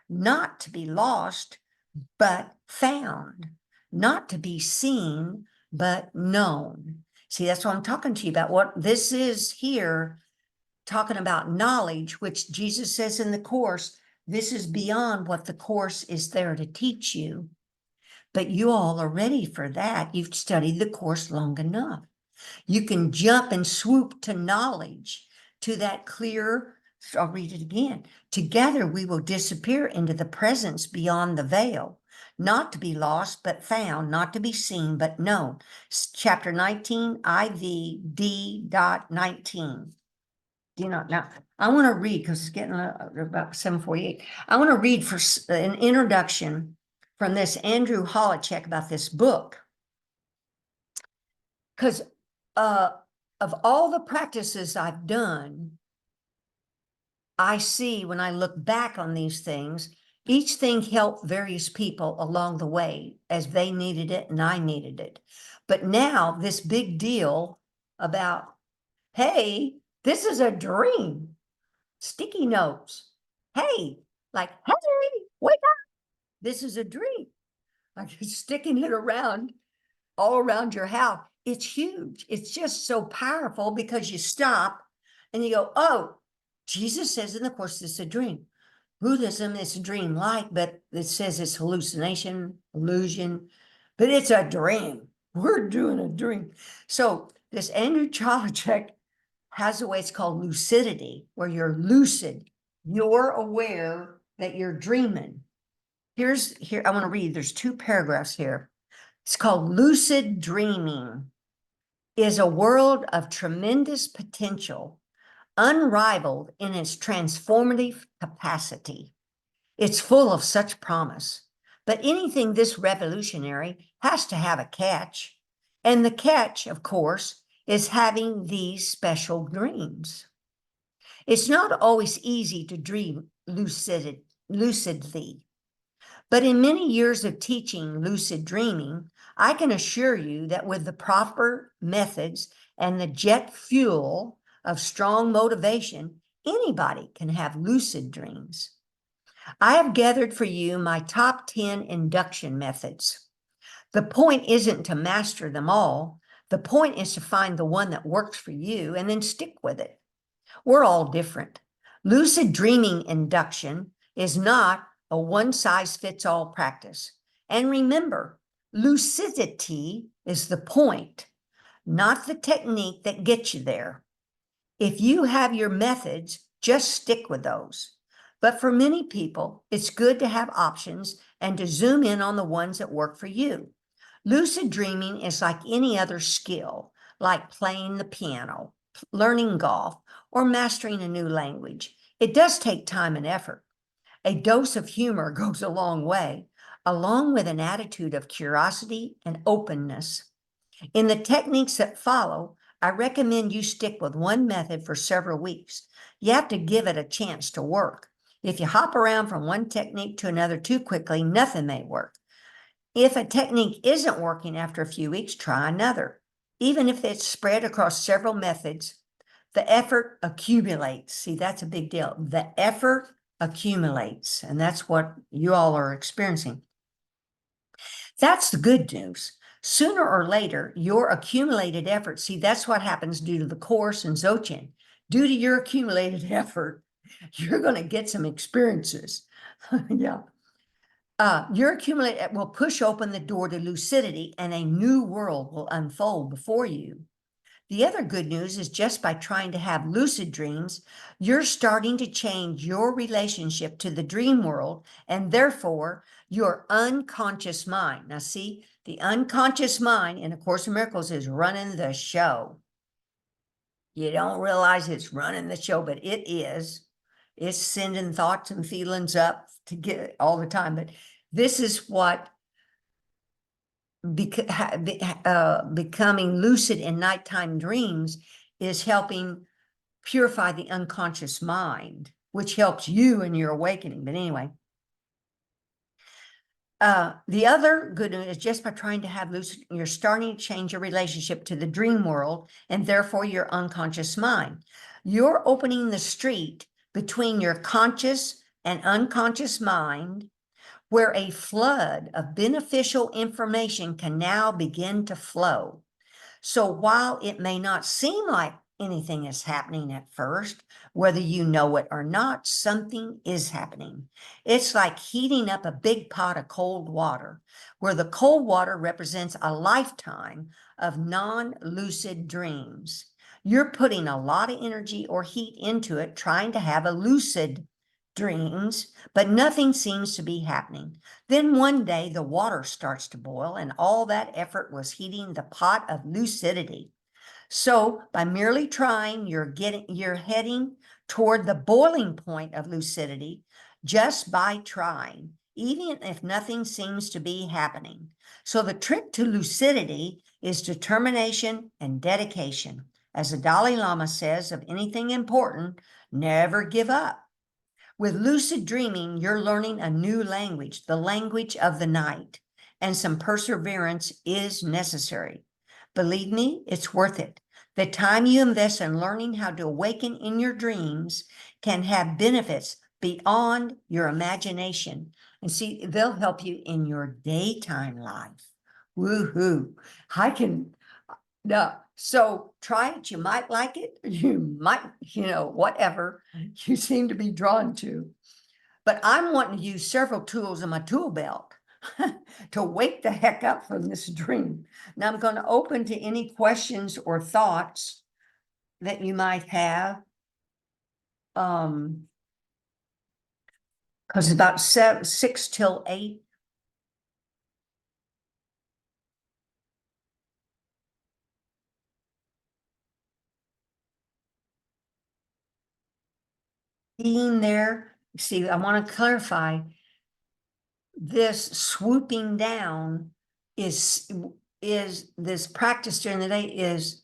not to be lost, but found, not to be seen, but known. See, that's what I'm talking to you about. What this is here, talking about knowledge, which Jesus says in the Course, this is beyond what the Course is there to teach you. But you all are ready for that. You've studied the Course long enough. You can jump and swoop to knowledge, to that clear, I'll read it again. Together we will disappear into the presence beyond the veil, not to be lost, but found, not to be seen, but known. Chapter 19, IV D.19. Do you know, now I want to read, because it's getting about 7:48. I want to read for an introduction from this Andrew Holecek about this book. Because of all the practices I've done, I see when I look back on these things, each thing helped various people along the way as they needed it and I needed it. But now this big deal about, hey, this is a dream, sticky notes. Hey, like, hey, wake up. This is a dream. Like sticking it around all around your house. It's huge. It's just so powerful because you stop and you go, oh, Jesus says in the Course, it's a dream. Buddhism is dream-like, but it says it's hallucination, illusion, but it's a dream. We're doing a dream. So this Andrew Holecek has a way, it's called lucidity, where you're lucid. You're aware that you're dreaming. Here, I want to read, there's 2 paragraphs here. It's called lucid dreaming. Is a world of tremendous potential, unrivaled in its transformative capacity. It's full of such promise, but anything this revolutionary has to have a catch. And the catch, of course, is having these special dreams. It's not always easy to dream lucidly. But in many years of teaching lucid dreaming, I can assure you that with the proper methods and the jet fuel of strong motivation, anybody can have lucid dreams. I have gathered for you my top 10 induction methods. The point isn't to master them all, The point is to find the one that works for you and then stick with it. We're all different. Lucid dreaming induction is not a one-size-fits-all practice. And remember, lucidity is the point, not the technique that gets you there. If you have your methods, just stick with those. But for many people, it's good to have options and to zoom in on the ones that work for you. Lucid dreaming is like any other skill, like playing the piano, learning golf, or mastering a new language. It does take time and effort. A dose of humor goes a long way, along with an attitude of curiosity and openness. In the techniques that follow, I recommend you stick with one method for several weeks. You have to give it a chance to work. If you hop around from one technique to another too quickly, nothing may work. If a technique isn't working after a few weeks, try another. Even if it's spread across several methods, the effort accumulates. See, that's a big deal. The effort accumulates, and that's what you all are experiencing. That's the good news. Sooner or later, your accumulated effort, see, that's what happens due to the Course and Dzogchen. Due to your accumulated effort, you're going to get some experiences. Yeah. Your accumulated will push open the door to lucidity and a new world will unfold before you. The other good news is just by trying to have lucid dreams, you're starting to change your relationship to the dream world and therefore your unconscious mind. Now, see, the unconscious mind in A Course in Miracles is running the show. You don't realize it's running the show, but it is. It's sending thoughts and feelings up to get it all the time. But this is what becoming lucid in nighttime dreams is helping purify the unconscious mind, which helps you in your awakening. But anyway, the other good news is just by trying to have lucid, you're starting to change your relationship to the dream world and therefore your unconscious mind. You're opening the street between your conscious and unconscious mind, where a flood of beneficial information can now begin to flow. So while it may not seem like anything is happening at first, whether you know it or not, something is happening. It's like heating up a big pot of cold water, where the cold water represents a lifetime of non-lucid dreams. You're putting a lot of energy or heat into it, trying to have a lucid dreams, but nothing seems to be happening. Then one day the water starts to boil and all that effort was heating the pot of lucidity. So by merely trying, you're heading toward the boiling point of lucidity just by trying, even if nothing seems to be happening. So the trick to lucidity is determination and dedication. As the Dalai Lama says of anything important, never give up. With lucid dreaming, you're learning a new language, the language of the night, and some perseverance is necessary. Believe me, it's worth it. The time you invest in learning how to awaken in your dreams can have benefits beyond your imagination. And see, they'll help you in your daytime life. Woohoo. I can, no. So try it. You might like it. You might, whatever you seem to be drawn to. But I'm wanting to use several tools in my tool belt to wake the heck up from this dream. Now I'm going to open to any questions or thoughts that you might have. Because it's about 6 till 8. Being there, see, I want to clarify this swooping down is this practice during the day is,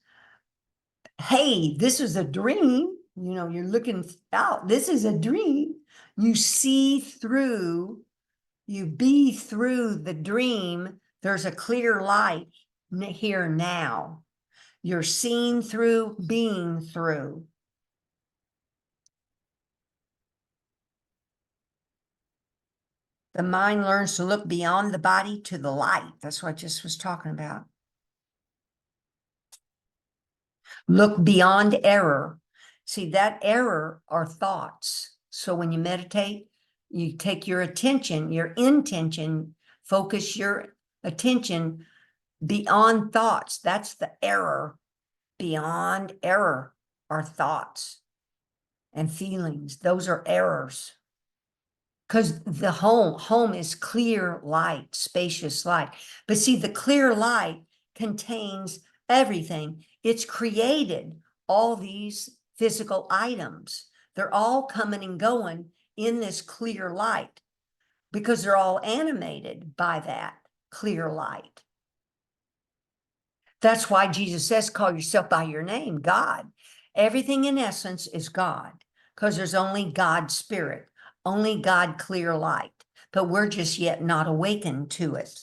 hey, this is a dream. You're looking out. This is a dream. You see through, you be through the dream. There's a clear light here now. You're seeing through, being through. The mind learns to look beyond the body to the light. That's what I just was talking about. Look beyond error. See, that error are thoughts. So when you meditate, you take your attention, your intention, focus your attention beyond thoughts. That's the error. Beyond error are thoughts and feelings. Those are errors. Because the home is clear light, spacious light. But see, the clear light contains everything. It's created all these physical items. They're all coming and going in this clear light because they're all animated by that clear light. That's why Jesus says, call yourself by your name, God. Everything in essence is God, because there's only God's spirit, only God clear light, but we're just yet not awakened to it.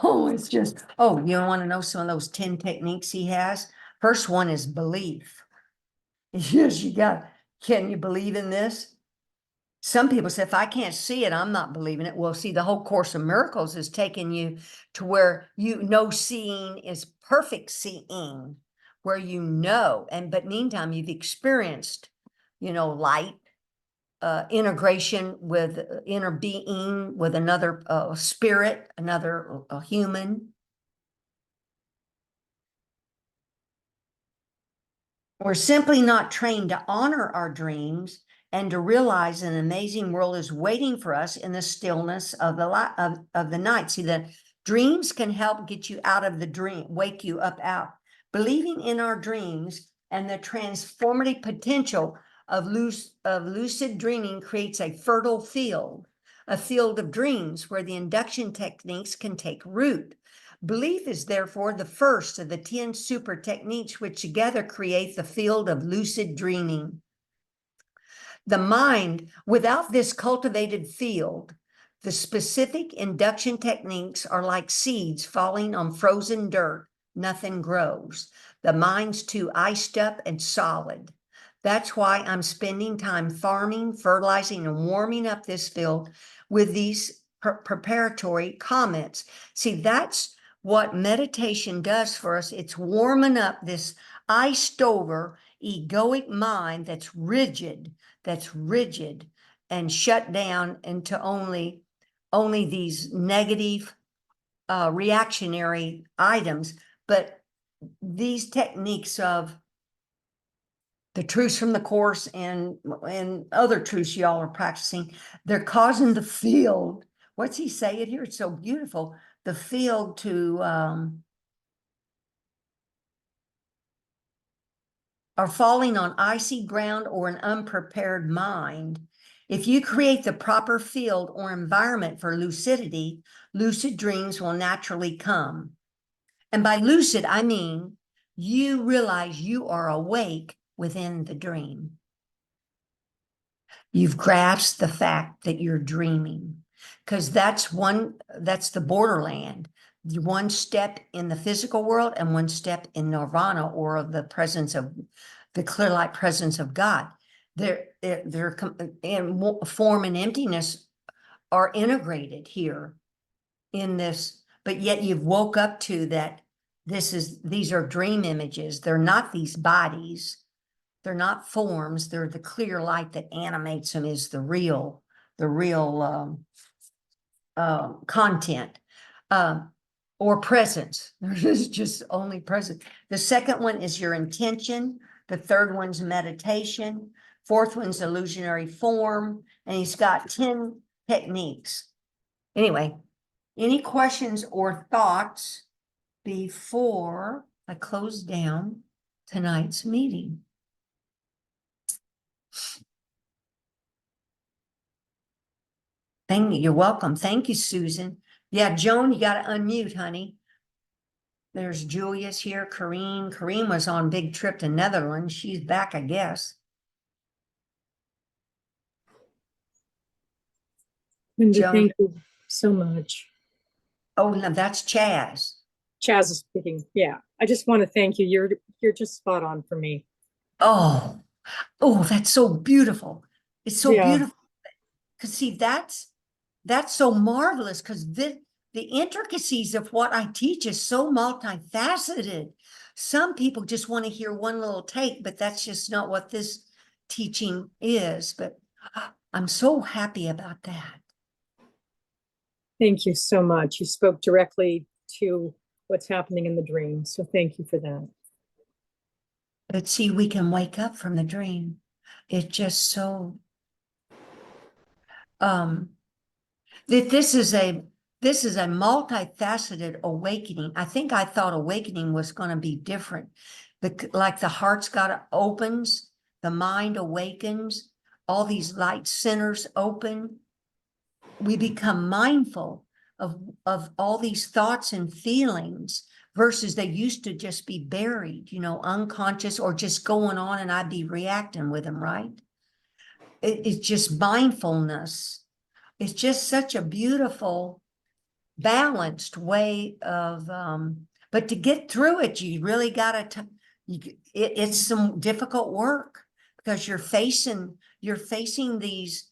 Oh, it's just, oh, you want to know some of those 10 techniques he has? First one is belief. Yes, you got, can you believe in this? Some people say, if I can't see it, I'm not believing it. Well, see, the whole Course of Miracles is taking you to where you know seeing is perfect seeing, where you know, but meantime, you've experienced, light, integration with inner being, with another spirit, another human. We're simply not trained to honor our dreams and to realize an amazing world is waiting for us in the stillness of the night. See, the dreams can help get you out of the dream, wake you up out. Believing in our dreams and the transformative potential of lucid dreaming creates a fertile field, a field of dreams where the induction techniques can take root. Belief is therefore the first of the 10 super techniques which together create the field of lucid dreaming. The mind, without this cultivated field, the specific induction techniques are like seeds falling on frozen dirt. Nothing grows. The mind's too iced up and solid. That's why I'm spending time farming, fertilizing, and warming up this field with these preparatory comments. See, that's what meditation does for us. It's warming up this iced over egoic mind that's rigid and shut down into only these negative reactionary items. But these techniques of the truths from the Course and other truths y'all are practicing, they're causing the field, what's he saying here? It's so beautiful. The field to are falling on icy ground or an unprepared mind. If you create the proper field or environment for lucidity, lucid dreams will naturally come. And by lucid, I mean you realize you are awake within the dream. You've grasped the fact that you're dreaming, because that's the borderland. One step in the physical world and one step in nirvana, or the presence of the clear light presence of God. They're in form and emptiness are integrated here in this, but yet you've woke up to that. These are dream images. They're not these bodies. They're not forms. They're the clear light that animates them is the real content or presence. There's just only presence. The second one is your intention. The third one's meditation. Fourth one's illusionary form. And he's got 10 techniques. Anyway, any questions or thoughts before I close down tonight's meeting? Thank you. You're welcome. Thank you, Susan. Yeah, Joan, you got to unmute, honey. There's Julia's here. Corrine was on big trip to Netherlands. She's back, I guess. Linda, thank you so much. Oh, no, that's Chaz. Chaz is speaking. Yeah, I just want to thank you. You're just spot on for me. Oh, that's so beautiful. It's so beautiful. Because see, that's so marvelous, because the intricacies of what I teach is so multifaceted. Some people just want to hear one little take, but that's just not what this teaching is. But I'm so happy about that. Thank you so much. You spoke directly to what's happening in the dream. So thank you for that. But see, we can wake up from the dream. It's just so that this is a multifaceted awakening. I think I thought awakening was going to be different. Like the heart's got opens, the mind awakens, all these light centers open. We become mindful of all these thoughts and feelings versus they used to just be buried, unconscious or just going on and I'd be reacting with them, right? It's just mindfulness. It's just such a beautiful, balanced way of, but to get through it, you really got to, it's some difficult work because you're facing these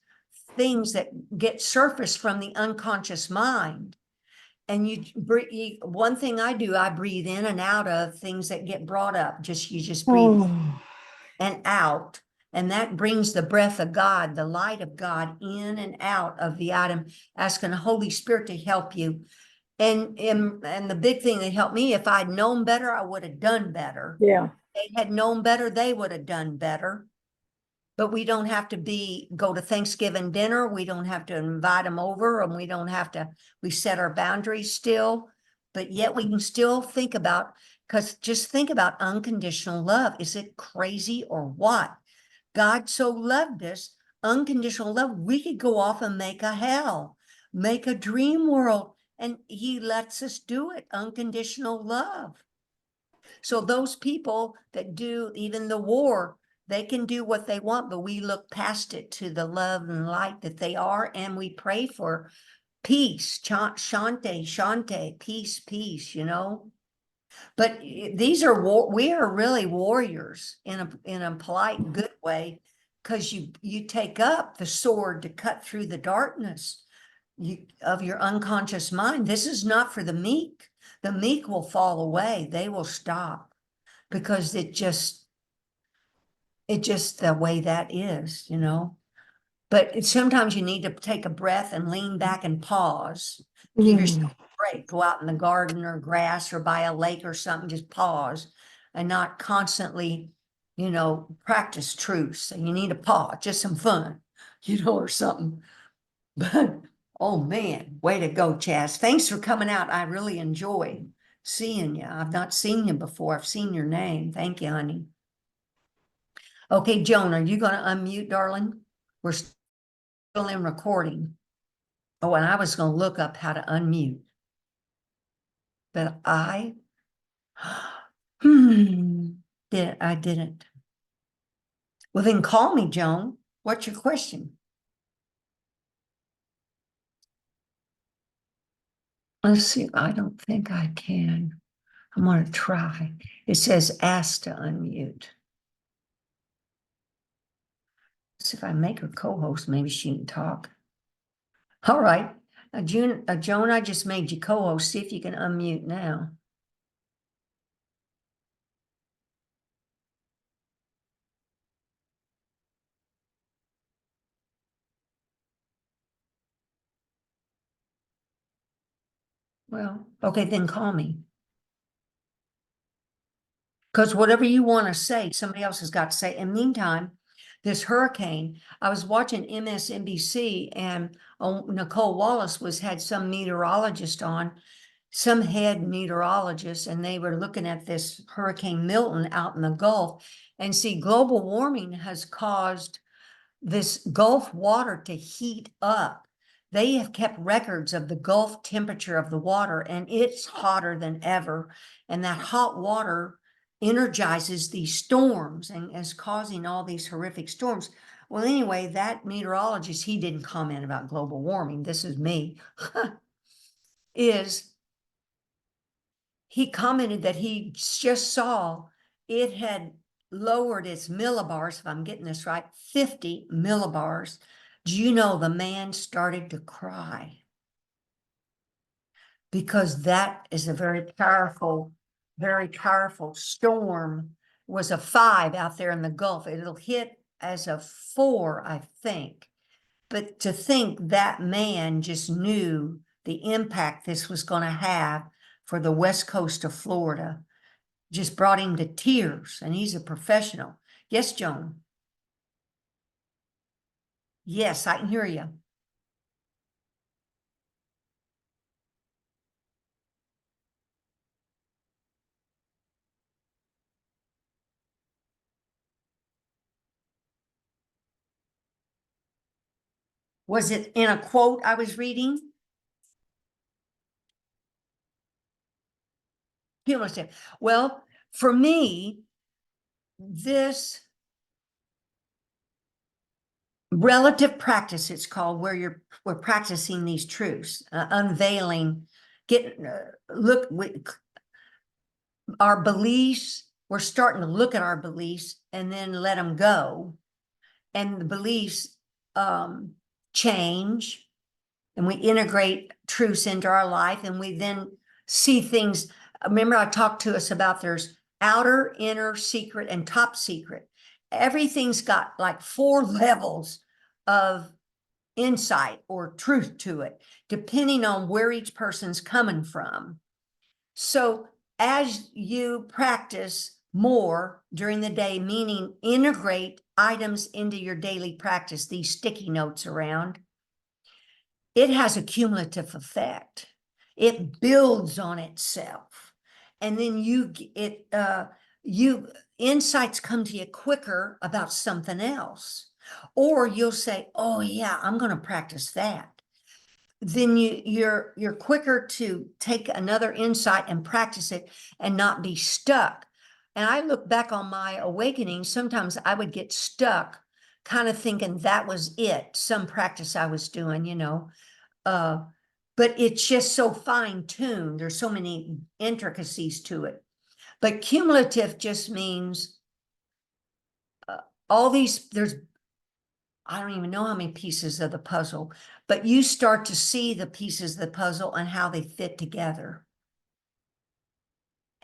things that get surfaced from the unconscious mind. And one thing I do, I breathe in and out of things that get brought up. You just breathe and out. And that brings the breath of God, the light of God in and out of the item, asking the Holy Spirit to help you. And the big thing that helped me, if I'd known better, I would have done better. Yeah. If they had known better, they would have done better. But we don't have to go to Thanksgiving dinner. We don't have to invite them over, and we set our boundaries still, but yet we can still think about, because just think about unconditional love. Is it crazy or what? God so loved us, unconditional love. We could go off and make a hell, make a dream world, and he lets us do it. Unconditional love. So those people that do even the war, they can do what they want, but we look past it to the love and light that they are, and we pray for peace, shante, shante, peace, peace, But these are we are really warriors in a polite, good way, because you take up the sword to cut through the darkness of your unconscious mind. This is not for the meek. The meek will fall away. They will stop because it just the way that is, But sometimes you need to take a breath and lean back and pause. Give yourself a break. Go out in the garden or grass or by a lake or something. Just pause and not constantly, practice truth. So you need to pause, just some fun, or something. But oh man, way to go, Chaz. Thanks for coming out. I really enjoyed seeing you. I've not seen you before. I've seen your name. Thank you, honey. Okay, Joan, are you going to unmute, darling? We're still in recording. Oh, and I was going to look up how to unmute. But I didn't. Well, then call me, Joan. What's your question? Let's see. I don't think I can. I'm going to try. It says ask to unmute. See if I make her co-host, maybe she can talk. All right. Joan, I just made you co-host. See if you can unmute now. Well, okay, then call me. Because whatever you want to say, somebody else has got to say. In the meantime, this hurricane, I was watching MSNBC and Nicole Wallace had some meteorologist on, some head meteorologist, and they were looking at this Hurricane Milton out in the Gulf. And see, global warming has caused this Gulf water to heat up. They have kept records of the Gulf temperature of the water, and it's hotter than ever. And that hot water energizes these storms and is causing all these horrific storms. Well, anyway, that meteorologist, he didn't comment about global warming. This is me. He commented that he just saw it had lowered its millibars, if I'm getting this right, 50 millibars. Do you know the man started to cry? because that is a very powerful storm. Was a 5 out there in the Gulf. It'll hit as a 4, I think. But to think that man just knew the impact this was going to have for the west coast of Florida just brought him to tears, and he's a professional. Yes, Joan. Yes, I can hear you. Was it in a quote I was reading? Cumulative. Well, for me, this relative practice, it's called, where we're practicing these truths, unveiling, our beliefs. We're starting to look at our beliefs and then let them go. And the beliefs change, and we integrate truths into our life, and we then see things. Remember, I talked to us about there's outer, inner, secret, and top secret. Everything's got like 4 levels of insight or truth to it, depending on where each person's coming from. So as you practice more during the day, meaning integrate items into your daily practice, these sticky notes around, it has a cumulative effect. It builds on itself. And then insights come to you quicker about something else. Or you'll say, oh yeah, I'm going to practice that. Then you're quicker to take another insight and practice it and not be stuck. And I look back on my awakening, sometimes I would get stuck kind of thinking that was it, some practice I was doing, but it's just so fine-tuned. There's so many intricacies to it. But cumulative just means all these, I don't even know how many pieces of the puzzle, but you start to see the pieces of the puzzle and how they fit together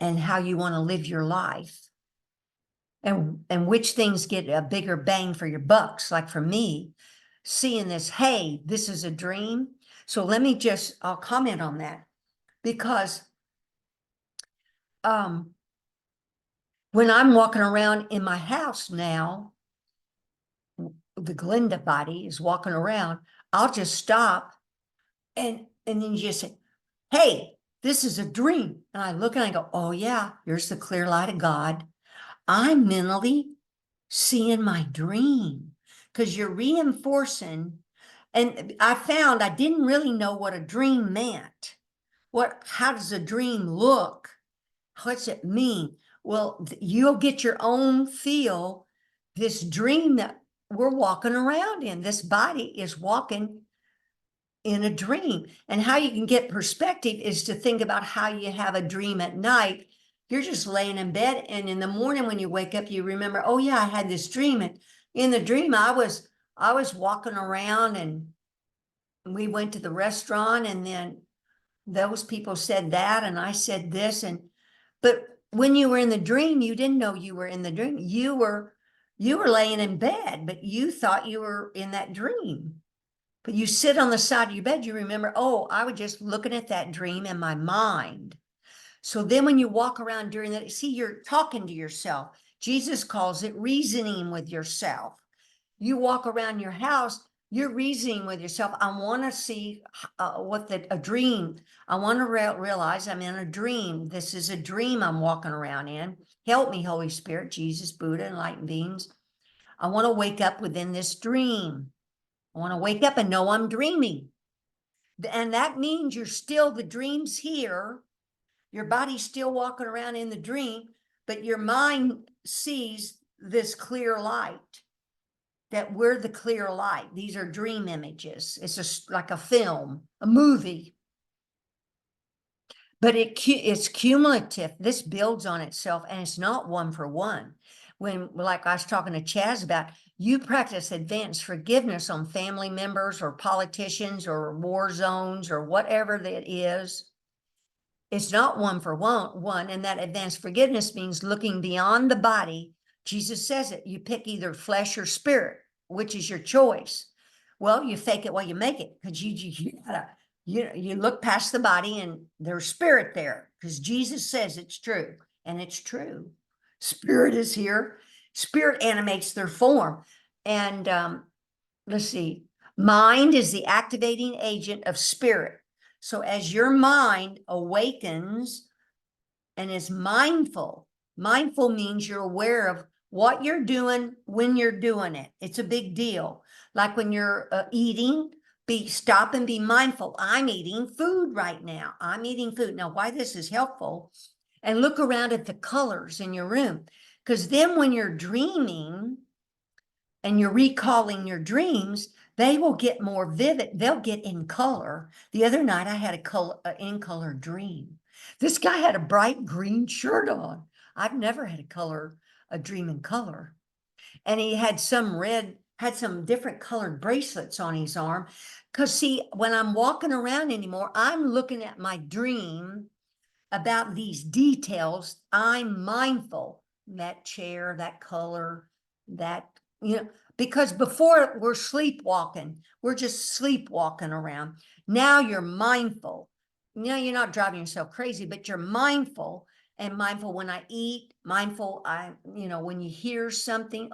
and how you want to live your life, and which things get a bigger bang for your bucks. Like for me, seeing this, hey, this is a dream. So I'll comment on that, because when I'm walking around in my house now, the Glinda body is walking around, I'll just stop and then you just say, hey, this is a dream. And I look and I go, oh yeah, here's the clear light of God. I'm mentally seeing my dream, because you're reinforcing. And I found I didn't really know what a dream meant. How does a dream look? What's it mean? Well, you'll get your own feel. This dream that we're walking around in, this body is walking in a dream. And how you can get perspective is to think about how you have a dream at night. You're just laying in bed, and in the morning when you wake up, you remember, oh yeah, I had this dream. And in the dream, I was walking around, and we went to the restaurant, and then those people said that, and I said this. But when you were in the dream, you didn't know you were in the dream. You were laying in bed, but you thought you were in that dream. But you sit on the side of your bed, you remember, oh, I was just looking at that dream in my mind. So then when you walk around during that, see, you're talking to yourself. Jesus calls it reasoning with yourself. You walk around your house, you're reasoning with yourself. I want to see a dream. I want to realize I'm in a dream. This is a dream I'm walking around in. Help me, Holy Spirit, Jesus, Buddha, enlightened beings. I want to wake up within this dream. I want to wake up and know I'm dreaming. And that means the dream's here. Your body's still walking around in the dream, but your mind sees this clear light, that we're the clear light. These are dream images. It's just like a film, a movie. But it's cumulative. This builds on itself, and it's not one for one. When, like I was talking to Chaz about, you practice advanced forgiveness on family members or politicians or war zones or whatever that is, It's not one for one. And that advanced forgiveness means looking beyond the body. Jesus says it. You pick either flesh or spirit, which is your choice. Well, you fake it while you make it, because you look past the body and there's spirit there, because Jesus says it's true, and it's true. Spirit is here. Spirit animates their form. And let's see, mind is the activating agent of spirit. So as your mind awakens and is mindful, mindful means you're aware of what you're doing when you're doing it. It's a big deal. Like when you're eating, stop and be mindful. I'm eating food right now. I'm eating food. Now, why this is helpful, and look around at the colors in your room, because then when you're dreaming and you're recalling your dreams, they will get more vivid. They'll get in color. The other night I had in color dream. This guy had a bright green shirt on. I've never had a dream in color. And he had some different colored bracelets on his arm. Because see, when I'm walking around anymore, I'm looking at my dream about these details. I'm mindful. That chair, that color, that, because before we're sleepwalking, we're just sleepwalking around. Now you're mindful. Now you're not driving yourself crazy, but you're mindful. And mindful when I eat, mindful, when you hear something,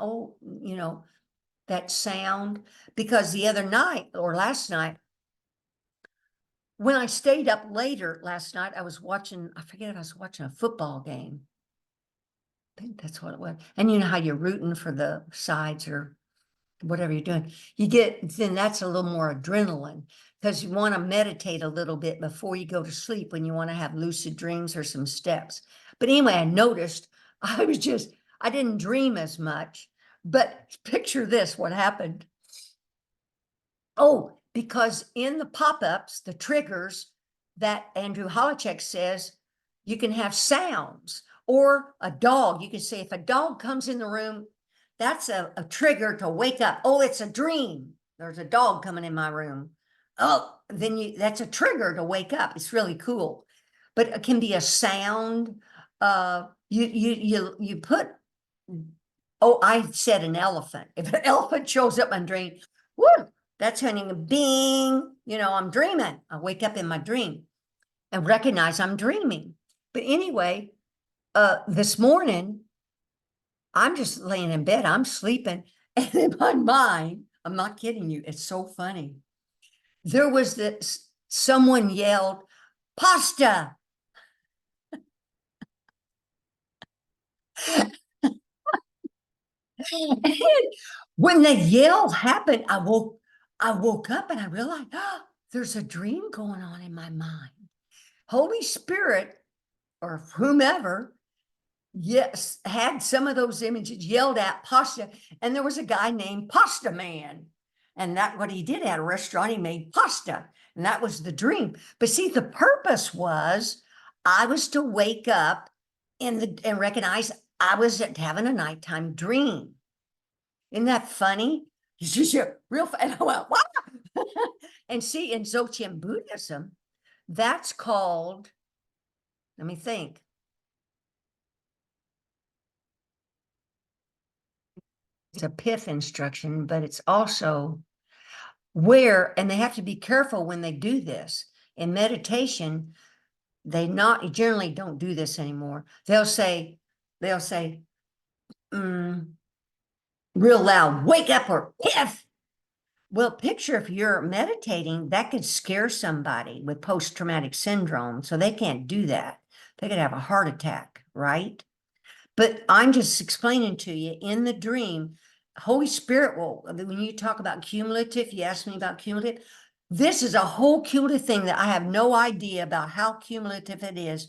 that sound. Because the other night or last night, when I stayed up later last night, I forget if I was watching a football game. I think that's what it was. And you know how you're rooting for the sides or whatever you're doing. Then that's a little more adrenaline, because you want to meditate a little bit before you go to sleep when you want to have lucid dreams or some steps. But anyway, I noticed I didn't dream as much, but picture this, what happened. Oh, because in the pop-ups, the triggers that Andrew Holecek says, you can have sounds, or a dog. You can say, if a dog comes in the room, that's a trigger to wake up. Oh, it's a dream. There's a dog coming in my room. Oh, that's a trigger to wake up. It's really cool. But it can be a sound. You put, I said an elephant. If an elephant shows up in dream, whoo, that's hunting a bing. I'm dreaming. I wake up in my dream and recognize I'm dreaming. But anyway, this morning, I'm just laying in bed, I'm sleeping, and in my mind, I'm not kidding you, it's so funny. There was someone yelled, pasta. And when the yell happened, I woke up and I realized, there's a dream going on in my mind. Holy Spirit, or whomever, yes, had some of those images, yelled at pasta. And there was a guy named Pasta Man. And what he did at a restaurant, he made pasta. And that was the dream. But see, the purpose was I was to wake up and recognize I was having a nighttime dream. Isn't that funny? It's just real fun. And I went, wow. And see, in Dzogchen Buddhism, that's called, let me think. It's a pith instruction, but it's also and they have to be careful when they do this. In meditation, they generally don't do this anymore. They'll say, real loud, wake up or pith. Well, picture if you're meditating, that could scare somebody with post-traumatic syndrome. So they can't do that. They could have a heart attack, right? But I'm just explaining to you in the dream, Holy Spirit when you talk about cumulative, you asked me about cumulative. This is a whole cumulative thing that I have no idea about how cumulative it is.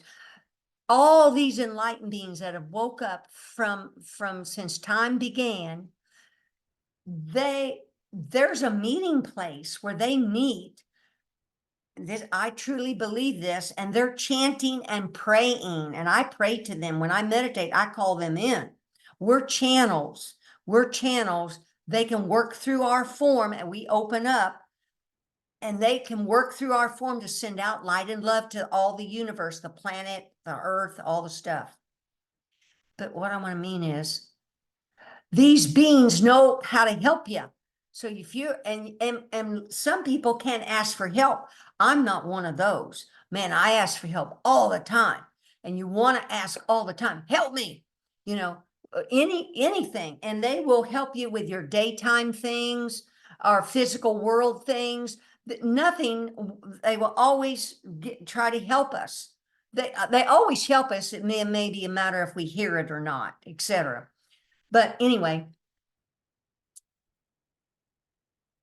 All these enlightened beings that have woke up from since time began, there's a meeting place where they meet. I truly believe this, and they're chanting and praying, and I pray to them. When I meditate, I call them in. We're channels. They can work through our form, and we open up and they can work through our form to send out light and love to all the universe, the planet, the earth, all the stuff. But what I want to mean is these beings know how to help you. So if you and some people can't ask for help. I'm not one of those. Man, I ask for help all the time. And you want to ask all the time, help me, you know, anything. And they will help you with your daytime things, our physical world things. Nothing, they will always try to help us. They always help us. It may be a matter if we hear it or not, etc. But anyway,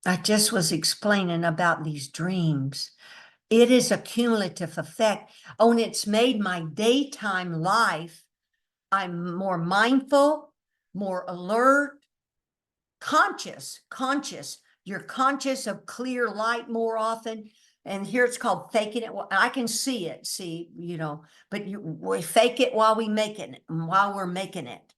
I just was explaining about these dreams. It is a cumulative effect. Oh, and it's made my daytime life. I'm more mindful, more alert, conscious. You're conscious of clear light more often. And here it's called faking it. Well, I can see it, but we fake it while we make it, while we're making it.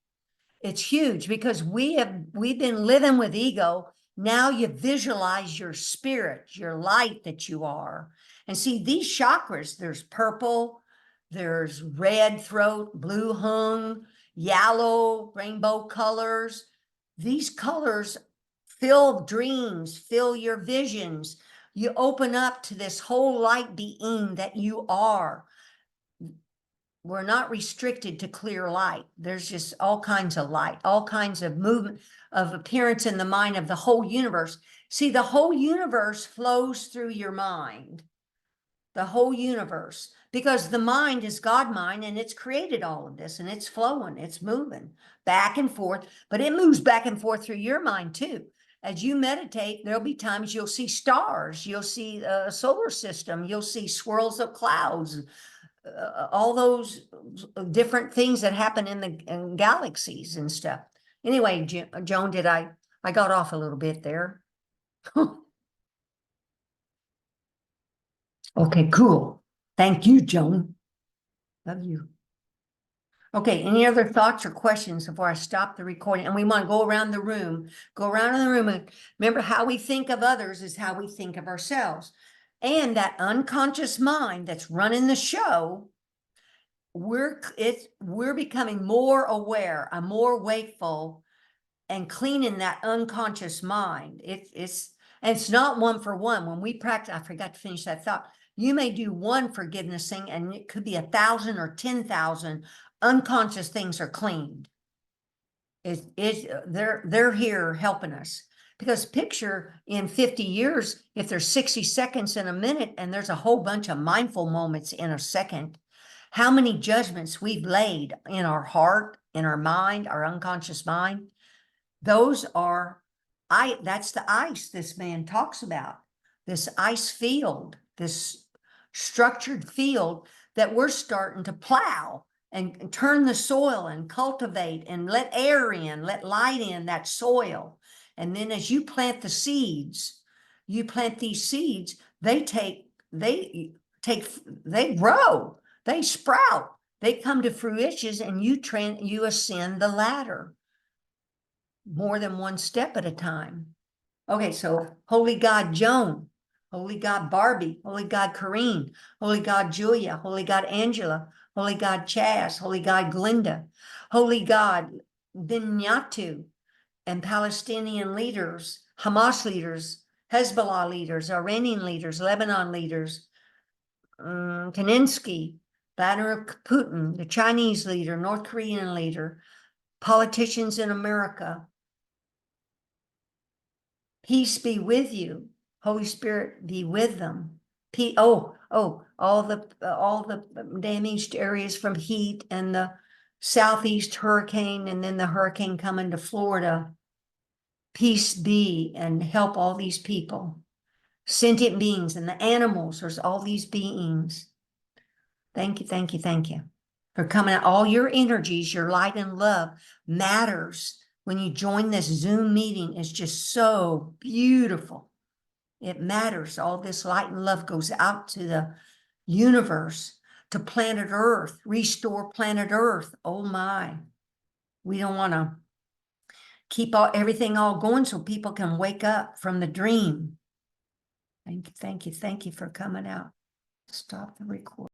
It's huge because we've been living with ego. Now you visualize your spirit, your light that you are. And see these chakras, there's purple, there's red throat, blue hung, yellow, rainbow colors. These colors fill dreams, fill your visions. You open up to this whole light being that you are. We're not restricted to clear light. There's just all kinds of light, all kinds of movement of appearance in the mind of the whole universe. See, the whole universe flows through your mind, the whole universe, because the mind is God mind and it's created all of this and it's flowing, it's moving back and forth, but it moves back and forth through your mind too. As you meditate, there'll be times you'll see stars, you'll see a solar system, you'll see swirls of clouds, all those different things that happen in galaxies and stuff. Anyway, Joan, I got off a little bit there. Okay, cool. Thank you, Joan. Love you. Okay, any other thoughts or questions before I stop the recording? And we want to go around the room, and remember how we think of others is how we think of ourselves. And that unconscious mind that's running the show, we're becoming more aware, I'm more wakeful and cleaning that unconscious mind. It's not one for one. When we practice, I forgot to finish that thought. You may do one forgiveness thing and it could be 1,000 or 10,000 unconscious things are cleaned. They're here helping us. Because picture in 50 years, if there's 60 seconds in a minute and there's a whole bunch of mindful moments in a second, how many judgments we've laid in our heart, in our mind, our unconscious mind. That's the ice this man talks about, this ice field, this structured field that we're starting to plow and turn the soil and cultivate and let air in, let light in that soil. And then as you plant the seeds, these seeds, they grow, they sprout, they come to fruition, and you ascend the ladder more than one step at a time. Okay, so Holy God Joan, Holy God Barbie, Holy God Corrine, Holy God Julia, Holy God Angela, Holy God Chaz, Holy God Glinda, Holy God Binyatu, and Palestinian leaders, Hamas leaders, Hezbollah leaders, Iranian leaders, Lebanon leaders, Kaninsky, Vladimir Putin, the Chinese leader, North Korean leader, politicians in America. Peace be with you. Holy Spirit be with them. All the damaged areas from heat and the southeast hurricane and then the hurricane coming to Florida. Peace be and help all these people. Sentient beings and the animals, there's all these beings. Thank you for coming out. All your energies, your light and love matters. When you join this Zoom meeting, it's just so beautiful. It matters. All this light and love goes out to the universe, to planet Earth, restore planet Earth. Oh my. We don't want to keep everything all going so people can wake up from the dream. Thank you for coming out. Stop the recording.